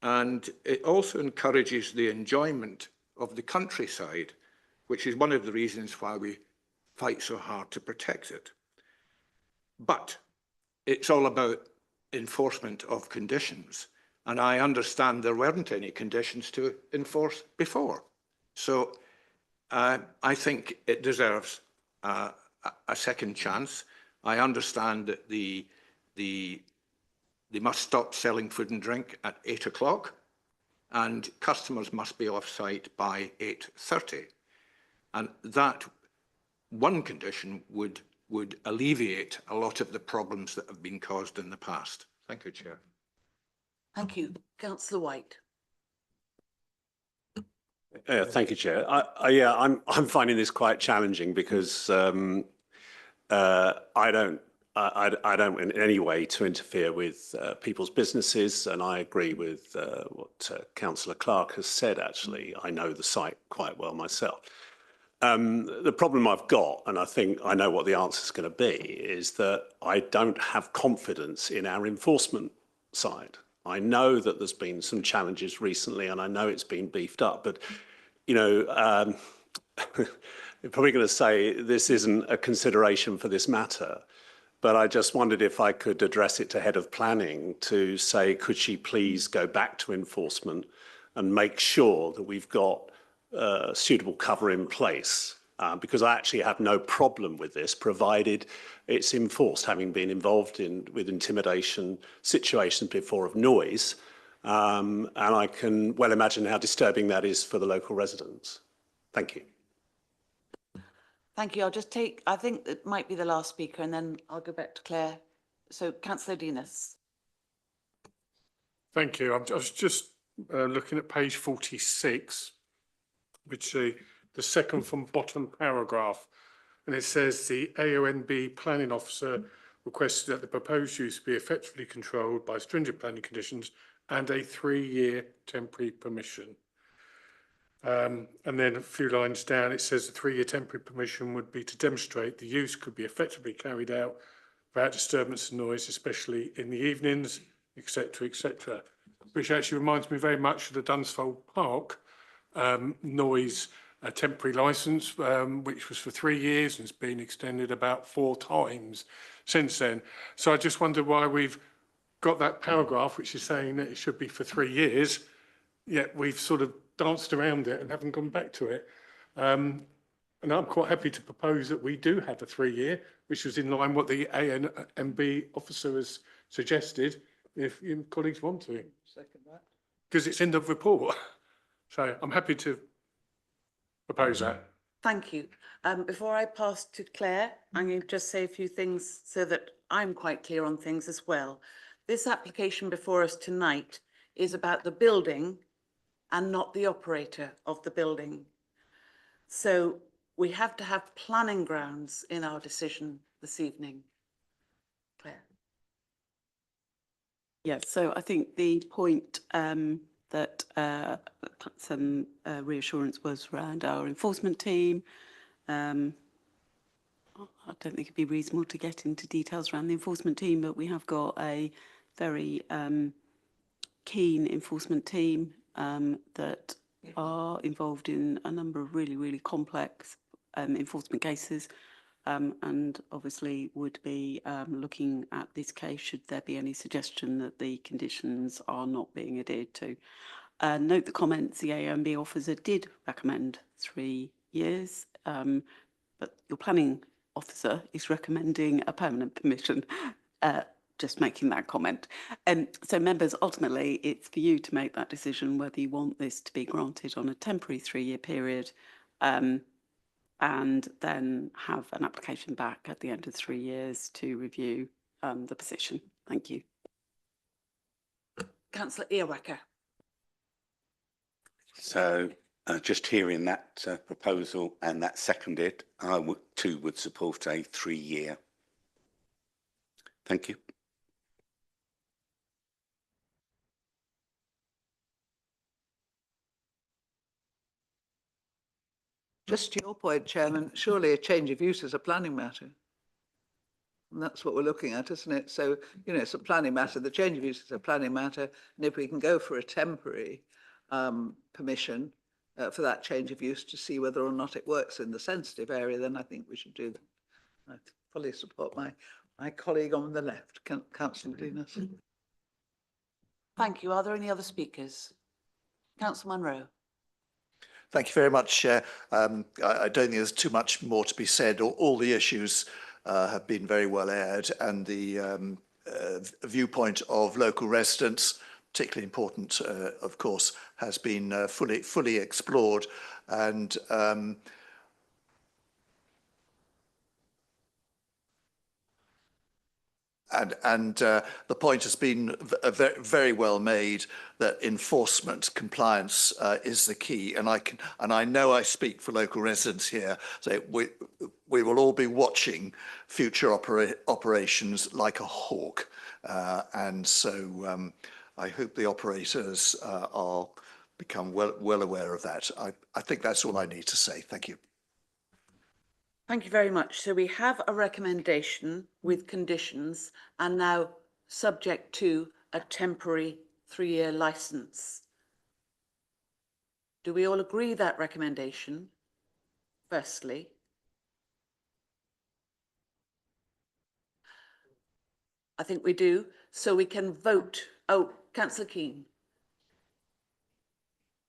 And it also encourages the enjoyment of the countryside, which is one of the reasons why we fight so hard to protect it. But it's all about enforcement of conditions. And I understand there weren't any conditions to enforce before. So I think it deserves a second chance. I understand that they must stop selling food and drink at 8 o'clock, and customers must be off site by 8:30. And that one condition would alleviate a lot of the problems that have been caused in the past. Thank you, Chair. Thank you. Councillor White. Thank you, Chair. I'm finding this quite challenging because I don't in any way to interfere with people's businesses, and I agree with what Councillor Clark has said. Actually, I know the site quite well myself. The problem I've got, and I think I know what the answer is going to be, is that I don't have confidence in our enforcement side. I know that there's been some challenges recently, and I know it's been beefed up, but, you know, you're probably going to say this isn't a consideration for this matter, but I just wondered if I could address it to Head of Planning to say, could she please go back to enforcement and make sure that we've got suitable cover in place? Because I actually have no problem with this, provided it's enforced, having been involved with intimidation situations before of noise. And I can well imagine how disturbing that is for the local residents. Thank you. Thank you. I'll just take, I think it might be the last speaker, and then I'll go back to Claire. So Councillor Denis. Thank you. I was just looking at page 46, which the second from bottom paragraph, and it says the AONB planning officer requested that the proposed use be effectively controlled by stringent planning conditions and a 3-year temporary permission. And then a few lines down, it says the 3-year temporary permission would be to demonstrate the use could be effectively carried out without disturbance and noise, especially in the evenings, etc., etc. Which actually reminds me very much of the Dunsfold Park noise temporary licence, which was for 3 years and has been extended about 4 times since then. So I just wonder why we've got that paragraph which is saying that it should be for 3 years, yet we've sort of danced around it and haven't gone back to it. And I'm quite happy to propose that we do have a 3-year, which was in line what the ANMB officer has suggested, if your colleagues want to. Second that. Because it's in the report. So I'm happy to propose that. Thank you. Before I pass to Claire, I'm going to just say a few things so that I'm quite clear on things as well. This application before us tonight is about the building and not the operator of the building. So we have to have planning grounds in our decision this evening. Claire. Yes, so I think the point that some reassurance was around our enforcement team. I don't think it'd be reasonable to get into details around the enforcement team, but we have got a very keen enforcement team that are involved in a number of really, really complex enforcement cases, and obviously would be looking at this case should there be any suggestion that the conditions are not being adhered to. Note the comments, the AONB officer did recommend 3 years, but your planning officer is recommending a permanent permission. Just making that comment. So members, ultimately, it's for you to make that decision whether you want this to be granted on a temporary 3-year period and then have an application back at the end of 3 years to review the position. Thank you. Councillor Earwacker. So just hearing that proposal and that seconded, I would too would support a 3-year. Thank you. Just to your point, Chairman, surely a change of use is a planning matter. And that's what we're looking at, isn't it? So, you know, it's a planning matter. The change of use is a planning matter. And if we can go for a temporary permission for that change of use to see whether or not it works in the sensitive area, then I think we should do that. I fully support my colleague on the left, Councillor Gleenos. Thank you. Are there any other speakers? Councillor Munro. Thank you very much, Chair. I don't think there's too much more to be said. All the issues have been very well aired, and the viewpoint of local residents, particularly important, of course, has been fully explored. And the point has been very well made that enforcement compliance is the key. And I know I speak for local residents here. So we will all be watching future operations like a hawk. And so I hope the operators are become well aware of that. I think that's all I need to say. Thank you. Thank you very much. So we have a recommendation with conditions and now subject to a temporary 3-year licence. Do we all agree that recommendation? Firstly. I think we do. So we can vote. Oh, Councillor Keane.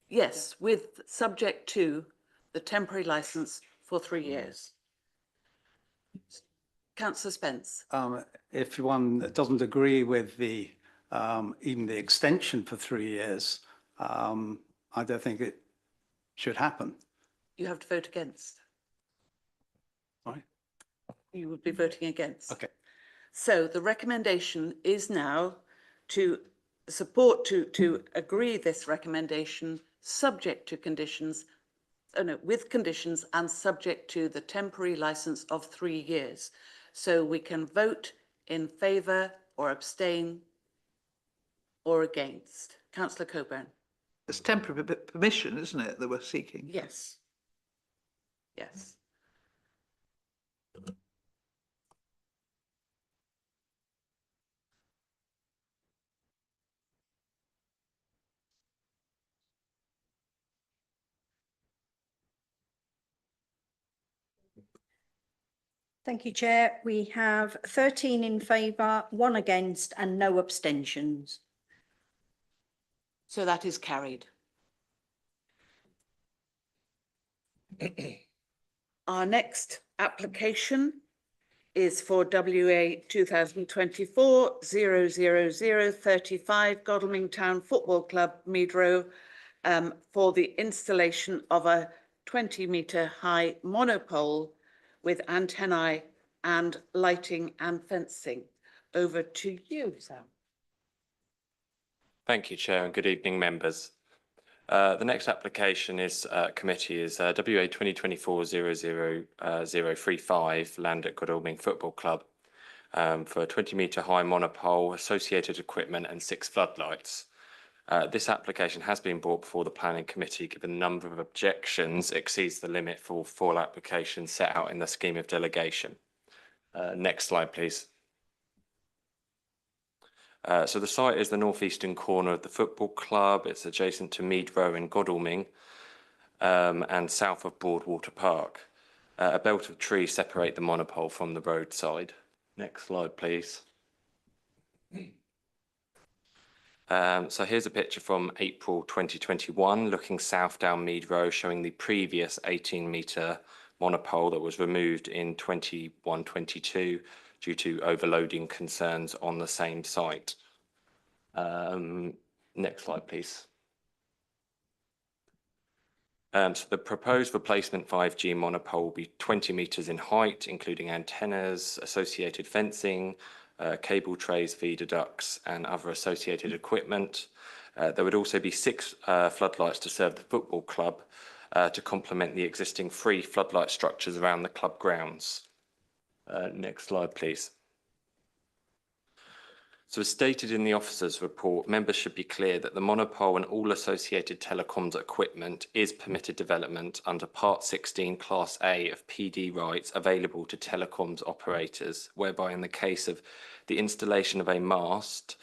Yes, with subject to the temporary licence for 3 years. Councillor Spence. If one doesn't agree with the even the extension for 3 years, I don't think it should happen. You have to vote against. Right. You would be voting against. Okay. So the recommendation is now to support, to agree this recommendation subject to conditions, with conditions and subject to the temporary licence of 3 years. So we can vote in favour or abstain or against. Councillor Coburn. It's temporary permission, isn't it, that we're seeking? Yes. Yes. Thank you, Chair. We have 13 in favour, 1 against and no abstentions. So that is carried. Our next application is for WA 2024-00035 Godalming Town Football Club, Mead Row, for the installation of a 20-metre high monopole with antennae and lighting and fencing. Over to you, Sam. Thank you, Chair, and good evening, members. The next application is committee is WA 2024-00035 land at Godalming Football Club for a 20-metre high monopole, associated equipment and 6 floodlights. This application has been brought before the Planning Committee given the number of objections exceeds the limit for full applications set out in the scheme of delegation. Next slide, please. So the site is the northeastern corner of the football club. It's adjacent to Mead Row in Godalming and south of Broadwater Park. A belt of trees separate the monopole from the roadside. Next slide, please. So here's a picture from April 2021, looking south down Mead Row, showing the previous 18-metre monopole that was removed in 21-22 due to overloading concerns on the same site. Next slide, please. So the proposed replacement 5G monopole will be 20 metres in height, including antennas, associated fencing, cable trays, feeder ducts and other associated equipment. There would also be 6 floodlights to serve the football club to complement the existing 3 floodlight structures around the club grounds. Next slide, please. So as stated in the officer's report, members should be clear that the monopole and all associated telecoms equipment is permitted development under Part 16 Class A of PD rights available to telecoms operators, whereby in the case of the installation of a mast,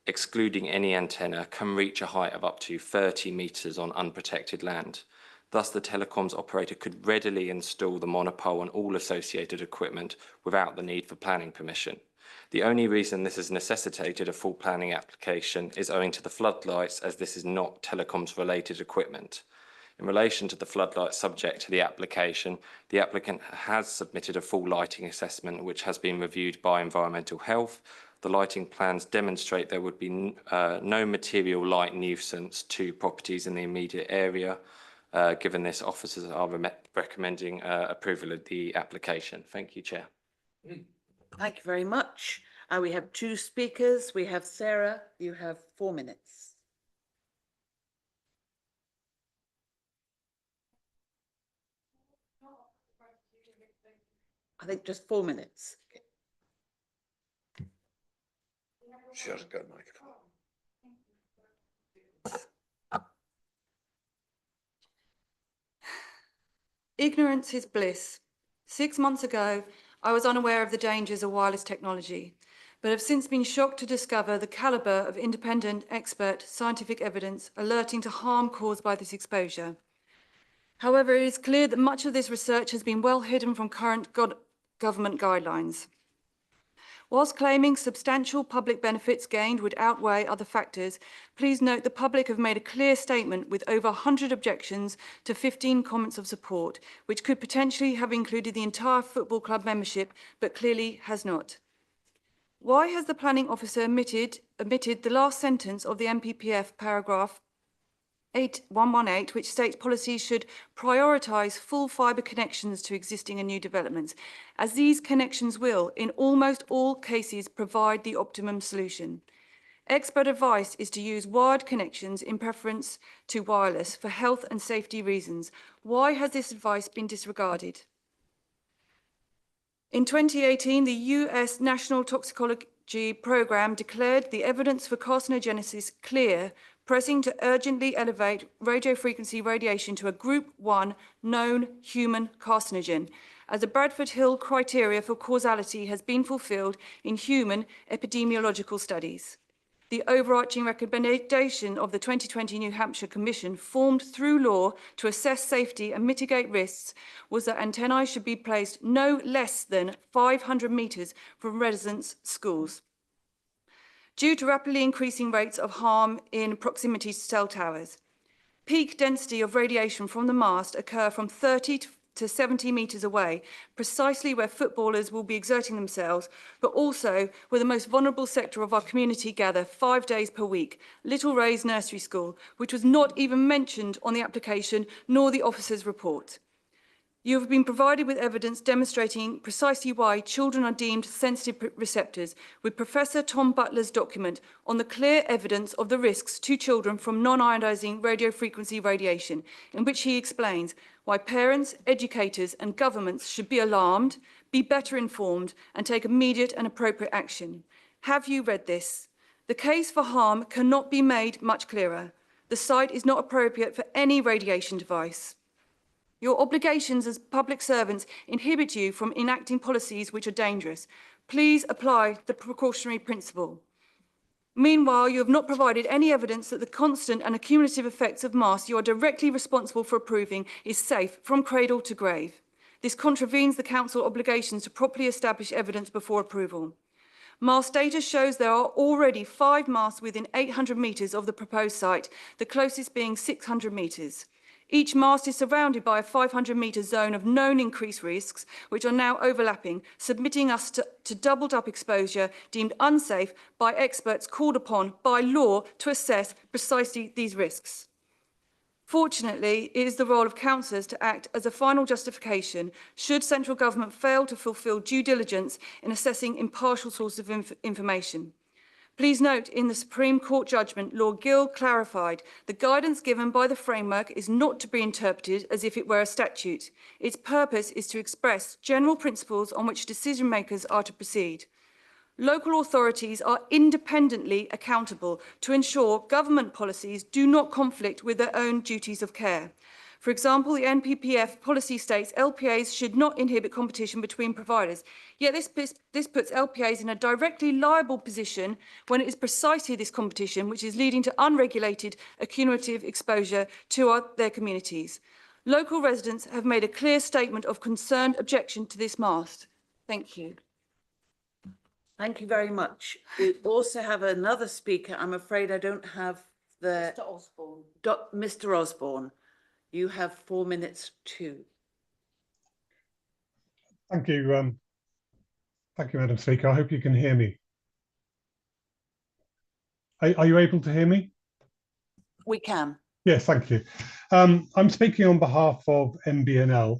excluding any antenna, can reach a height of up to 30 metres on unprotected land. Thus, the telecoms operator could readily install the monopole and all associated equipment without the need for planning permission. The only reason this has necessitated a full planning application is owing to the floodlights, as this is not telecoms related equipment. In relation to the floodlights subject to the application, the applicant has submitted a full lighting assessment which has been reviewed by Environmental Health. The lighting plans demonstrate there would be no material light nuisance to properties in the immediate area. Given this, officers are recommending approval of the application. Thank you, Chair. Thank you very much. We have 2 speakers. We have Sarah. You have 4 minutes. I think just 4 minutes. She's got a microphone. Ignorance is bliss. 6 months ago, I was unaware of the dangers of wireless technology, but have since been shocked to discover the calibre of independent, expert, scientific evidence alerting to harm caused by this exposure. However, it is clear that much of this research has been well hidden from current government guidelines. Whilst claiming substantial public benefits gained would outweigh other factors, please note the public have made a clear statement with over 100 objections to 15 comments of support, which could potentially have included the entire football club membership, but clearly has not. Why has the planning officer omitted the last sentence of the MPPF paragraph 8118, which states policies should prioritise full fibre connections to existing and new developments, as these connections will, in almost all cases, provide the optimum solution. Expert advice is to use wired connections in preference to wireless for health and safety reasons. Why has this advice been disregarded? In 2018, the US National Toxicology Programme declared the evidence for carcinogenesis clear, pressing to urgently elevate radiofrequency radiation to a Group 1 known human carcinogen, as the Bradford Hill criteria for causality has been fulfilled in human epidemiological studies. The overarching recommendation of the 2020 New Hampshire Commission, formed through law to assess safety and mitigate risks, was that antennae should be placed no less than 500 metres from residents' schools, due to rapidly increasing rates of harm in proximity to cell towers. Peak density of radiation from the mast occur from 30 to 70 metres away, precisely where footballers will be exerting themselves, but also where the most vulnerable sector of our community gather 5 days per week, Little Rays Nursery School, which was not even mentioned on the application nor the officer's report. You have been provided with evidence demonstrating precisely why children are deemed sensitive receptors, with Professor Tom Butler's document on the clear evidence of the risks to children from non-ionising radiofrequency radiation, in which he explains why parents, educators and governments should be alarmed, be better informed and take immediate and appropriate action. Have you read this? The case for harm cannot be made much clearer. The site is not appropriate for any radiation device. Your obligations as public servants inhibit you from enacting policies which are dangerous. Please apply the precautionary principle. Meanwhile, you have not provided any evidence that the constant and accumulative effects of masts you are directly responsible for approving is safe from cradle to grave. This contravenes the Council obligations to properly establish evidence before approval. Mast data shows there are already 5 masts within 800 metres of the proposed site, the closest being 600 metres. Each mast is surrounded by a 500-metre zone of known increased risks, which are now overlapping, submitting us to doubled-up exposure deemed unsafe by experts called upon by law to assess precisely these risks. Fortunately, it is the role of councillors to act as a final justification should central government fail to fulfil due diligence in assessing impartial sources of information. Please note, in the Supreme Court judgment, Lord Gill clarified the guidance given by the framework is not to be interpreted as if it were a statute. Its purpose is to express general principles on which decision makers are to proceed. Local authorities are independently accountable to ensure government policies do not conflict with their own duties of care. For example, the NPPF policy states LPAs should not inhibit competition between providers. Yet this puts LPAs in a directly liable position when it is precisely this competition which is leading to unregulated accumulative exposure to their communities. Local residents have made a clear statement of concerned objection to this mast. Thank you. Thank you very much. We also have another speaker. I'm afraid I don't have the... Mr. Osborne. Mr. Osborne, you have 4 minutes too. Thank you. Thank you, Madam Speaker. I hope you can hear me. Are you able to hear me? We can. Yes, thank you. I'm speaking on behalf of MBNL,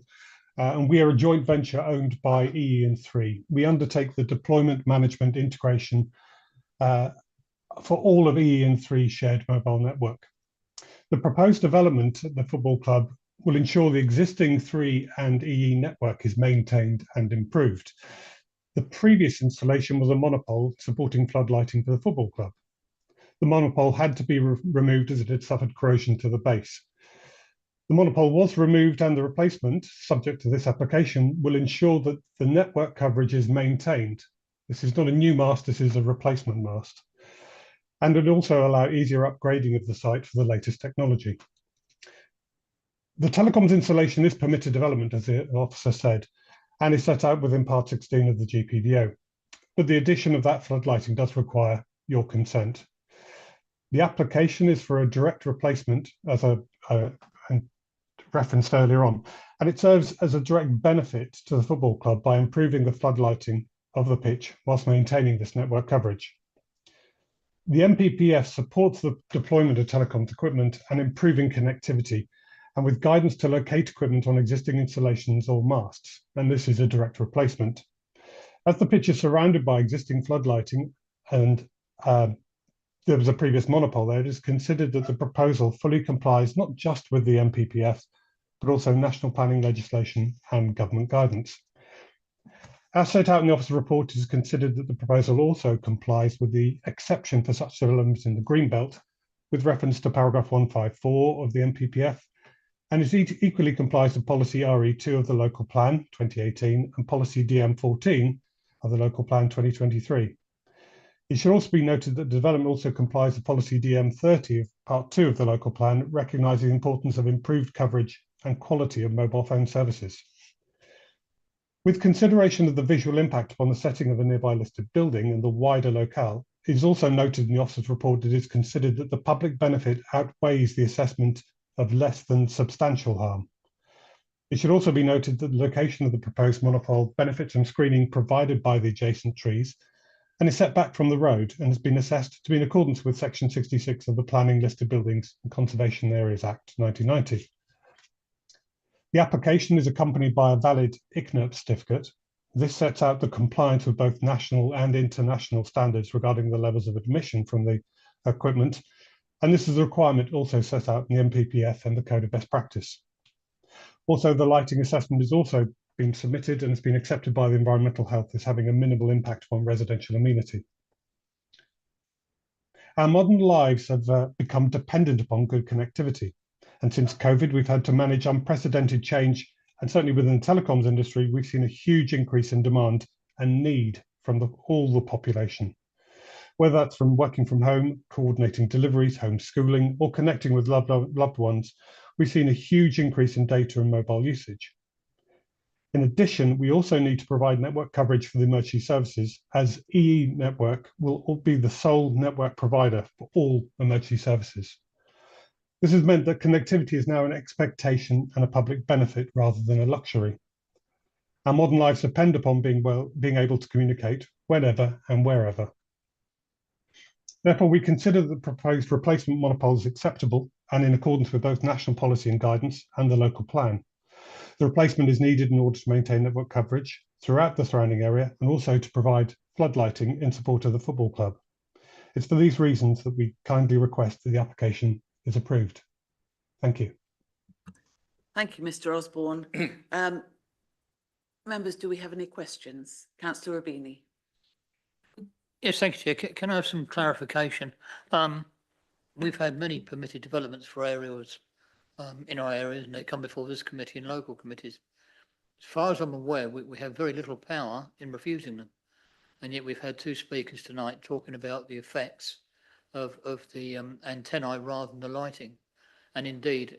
and we are a joint venture owned by EE&3. We undertake the deployment, management, integration for all of EE&3 shared mobile network. The proposed development at the football club will ensure the existing 3 and EE network is maintained and improved. The previous installation was a monopole supporting floodlighting for the football club. The monopole had to be removed as it had suffered corrosion to the base. The monopole was removed, and the replacement, subject to this application, will ensure that the network coverage is maintained. This is not a new mast, this is a replacement mast. And it will also allow easier upgrading of the site for the latest technology. The telecoms installation is permitted development, as the officer said, and is set out within Part 16 of the GPDO. But the addition of that floodlighting does require your consent. The application is for a direct replacement, as I referenced earlier on, and it serves as a direct benefit to the football club by improving the floodlighting of the pitch whilst maintaining this network coverage. The NPPF supports the deployment of telecoms equipment and improving connectivity, and with guidance to locate equipment on existing installations or masts, and this is a direct replacement. As the pitch is surrounded by existing floodlighting and there was a previous monopole there, it is considered that the proposal fully complies not just with the NPPF, but also national planning legislation and government guidance. As set out in the Officer report, it is considered that the proposal also complies with the exception for such developments in the Greenbelt, with reference to paragraph 154 of the NPPF, and it equally complies with policy RE2 of the local plan 2018 and policy DM14 of the local plan 2023. It should also be noted that the development also complies with policy DM30 of part 2 of the local plan, recognising the importance of improved coverage and quality of mobile phone services. With consideration of the visual impact upon the setting of a nearby listed building and the wider locale, it is also noted in the officer's report that it is considered that the public benefit outweighs the assessment of less than substantial harm. It should also be noted that the location of the proposed monopole benefits from screening provided by the adjacent trees and is set back from the road and has been assessed to be in accordance with Section 66 of the Planning Listed Buildings and Conservation Areas Act 1990. The application is accompanied by a valid ICNIRP certificate. This sets out the compliance with both national and international standards regarding the levels of admission from the equipment, and this is a requirement also set out in the NPPF and the Code of Best Practice. Also, the lighting assessment is also been submitted and has been accepted by the Environmental Health as having a minimal impact on residential amenity. Our modern lives have become dependent upon good connectivity. And since COVID, we've had to manage unprecedented change. And certainly within the telecoms industry, we've seen a huge increase in demand and need from all the population. Whether that's from working from home, coordinating deliveries, homeschooling, or connecting with loved ones, we've seen a huge increase in data and mobile usage. In addition, we also need to provide network coverage for the emergency services, as EE Network will be the sole network provider for all emergency services. This has meant that connectivity is now an expectation and a public benefit rather than a luxury. Our modern lives depend upon being able to communicate whenever and wherever. Therefore, we consider the proposed replacement monopole as acceptable and in accordance with both national policy and guidance and the local plan. The replacement is needed in order to maintain network coverage throughout the surrounding area and also to provide floodlighting in support of the football club. It's for these reasons that we kindly request that the application is approved. Thank you. Thank you, Mr Osborne. Members, do we have any questions? Councillor Rubini. Yes, thank you, Chair. Can I have some clarification? We've had many permitted developments for areas in our areas, and they come before this committee and local committees. As far as I'm aware, we have very little power in refusing them. And yet we've had two speakers tonight talking about the effects of the antennae rather than the lighting. And indeed,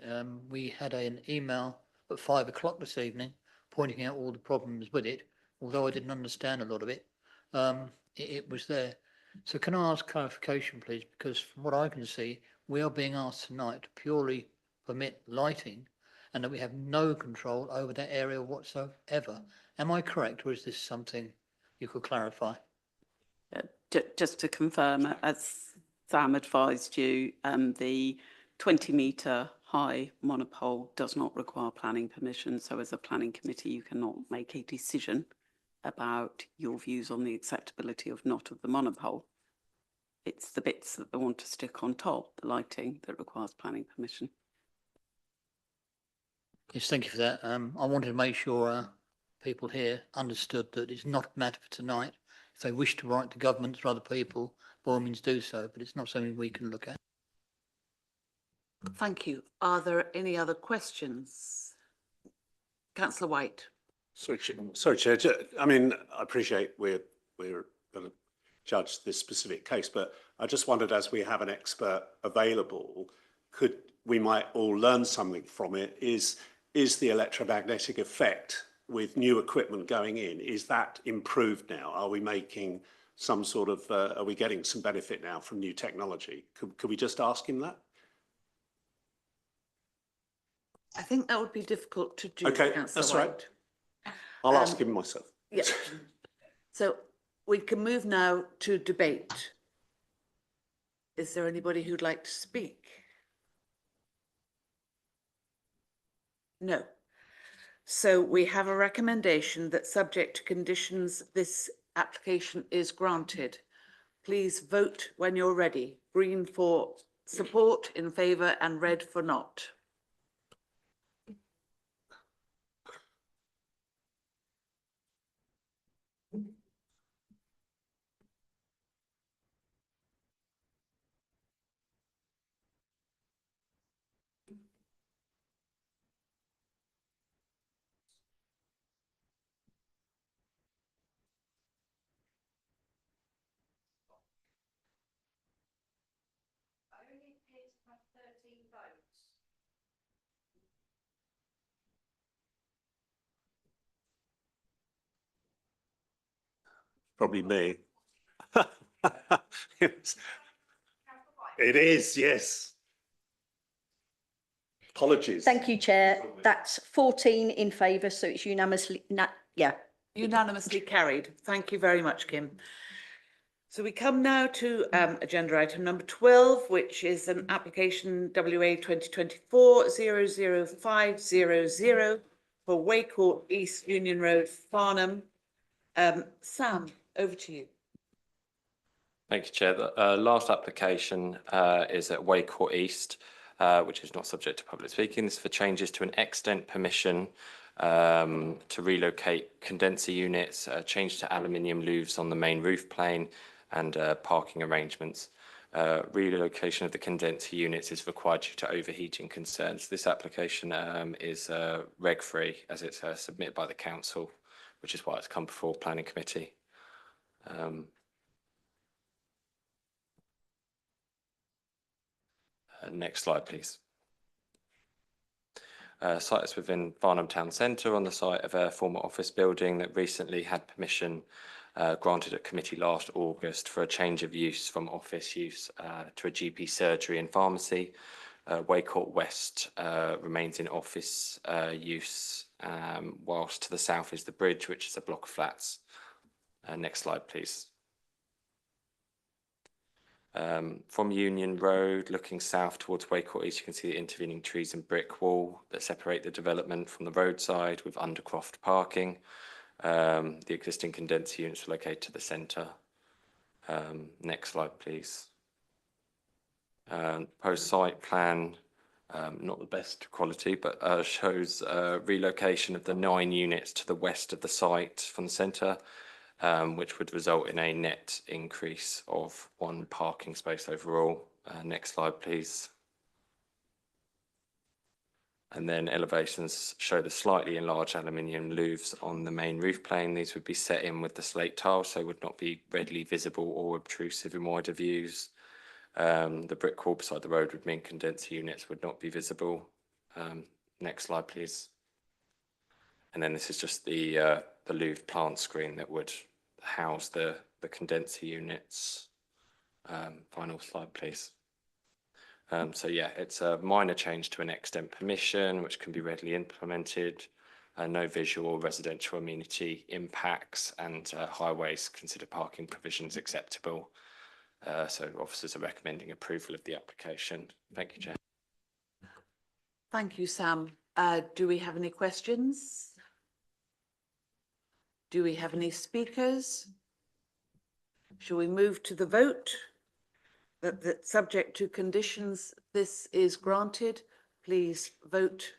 we had an email at 5 o'clock this evening pointing out all the problems with it. Although I didn't understand a lot of it, it was there. So can I ask clarification, please? Because from what I can see, we are being asked tonight to purely permit lighting and that we have no control over that area whatsoever. Am I correct, or is this something you could clarify? Just to confirm, as Sam advised you, the 20-metre high monopole does not require planning permission. So as a planning committee, you cannot make a decision about your views on the acceptability of not of the monopole. It's the bits that they want to stick on top, the lighting, that requires planning permission. Yes, thank you for that. I wanted to make sure people here understood that it's not a matter for tonight. If they wish to write to governments or other people, by all means do so, but it's not something we can look at. Thank you. Are there any other questions? Councillor White. Sorry, Chair. I mean, I appreciate we're going to judge this specific case, but I just wondered, as we have an expert available, we might all learn something from it. Is the electromagnetic effect with new equipment going in, is that improved now? Are we making some sort of, are we getting some benefit now from new technology? Could we just ask him that? I think that would be difficult to do. Okay, Councillor that's White. right. I'll ask him myself. Yeah. So we can move now to debate. Is there anybody who'd like to speak? No. So we have a recommendation that, subject to conditions, this application is granted. Please vote when you're ready. Green for support, in favour, and red for not. Probably me. It is, yes. Apologies. Thank you, Chair. That's 14 in favour, so it's unanimously, Unanimously carried. Thank you very much, Kim. So we come now to agenda item number 12, which is an application WA 2024-00500 for Waycourt East Union Road, Farnham. Sam, over to you. Thank you, Chair. The last application is at Waycourt East, which is not subject to public speaking. This is for changes to an extent permission to relocate condenser units, change to aluminium louvres on the main roof plane, and parking arrangements. Relocation of the condenser units is required due to overheating concerns. This application is reg-free as it's submitted by the council, which is why it's come before planning committee. Next slide, please. Site is within Farnham Town Centre on the site of a former office building that recently had permission granted at committee last August for a change of use from office use to a GP surgery and pharmacy. Waycourt West remains in office use, whilst to the south is the bridge, which is a block of flats. Next slide, please. From Union Road, looking south towards Waycourt East, you can see the intervening trees and brick wall that separate the development from the roadside with undercroft parking. The existing condenser units are located to the centre. Next slide, please. Post site plan, not the best quality, but shows relocation of the 9 units to the west of the site from the centre, which would result in a net increase of 1 parking space overall. Next slide, please. And then elevations show the slightly enlarged aluminium louvres on the main roof plane. These would be set in with the slate tile, so would not be readily visible or obtrusive in wider views. The brick wall beside the road would mean condenser units would not be visible. Next slide, please. And then this is just the louvre plant screen that would house the condenser units. Final slide, please. So yeah, it's a minor change to an extent permission, which can be readily implemented. No visual or residential amenity impacts, and highways consider parking provisions acceptable. So officers are recommending approval of the application. Thank you, Chair. Thank you, Sam. Do we have any questions? Do we have any speakers? Shall we move to the vote? That subject to conditions, this is granted. Please vote.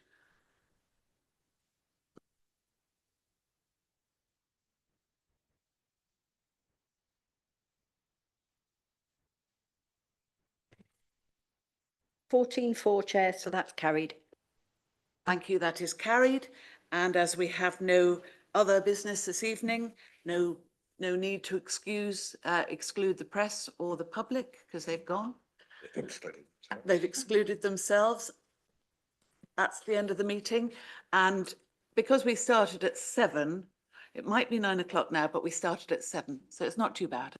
(14-4) Chair, so that's carried. Thank you, that is carried. And as we have no other business this evening, no need to exclude the press or the public because they've gone. They've excluded themselves. That's the end of the meeting. And because we started at 7, it might be 9 o'clock now, but we started at 7, so it's not too bad.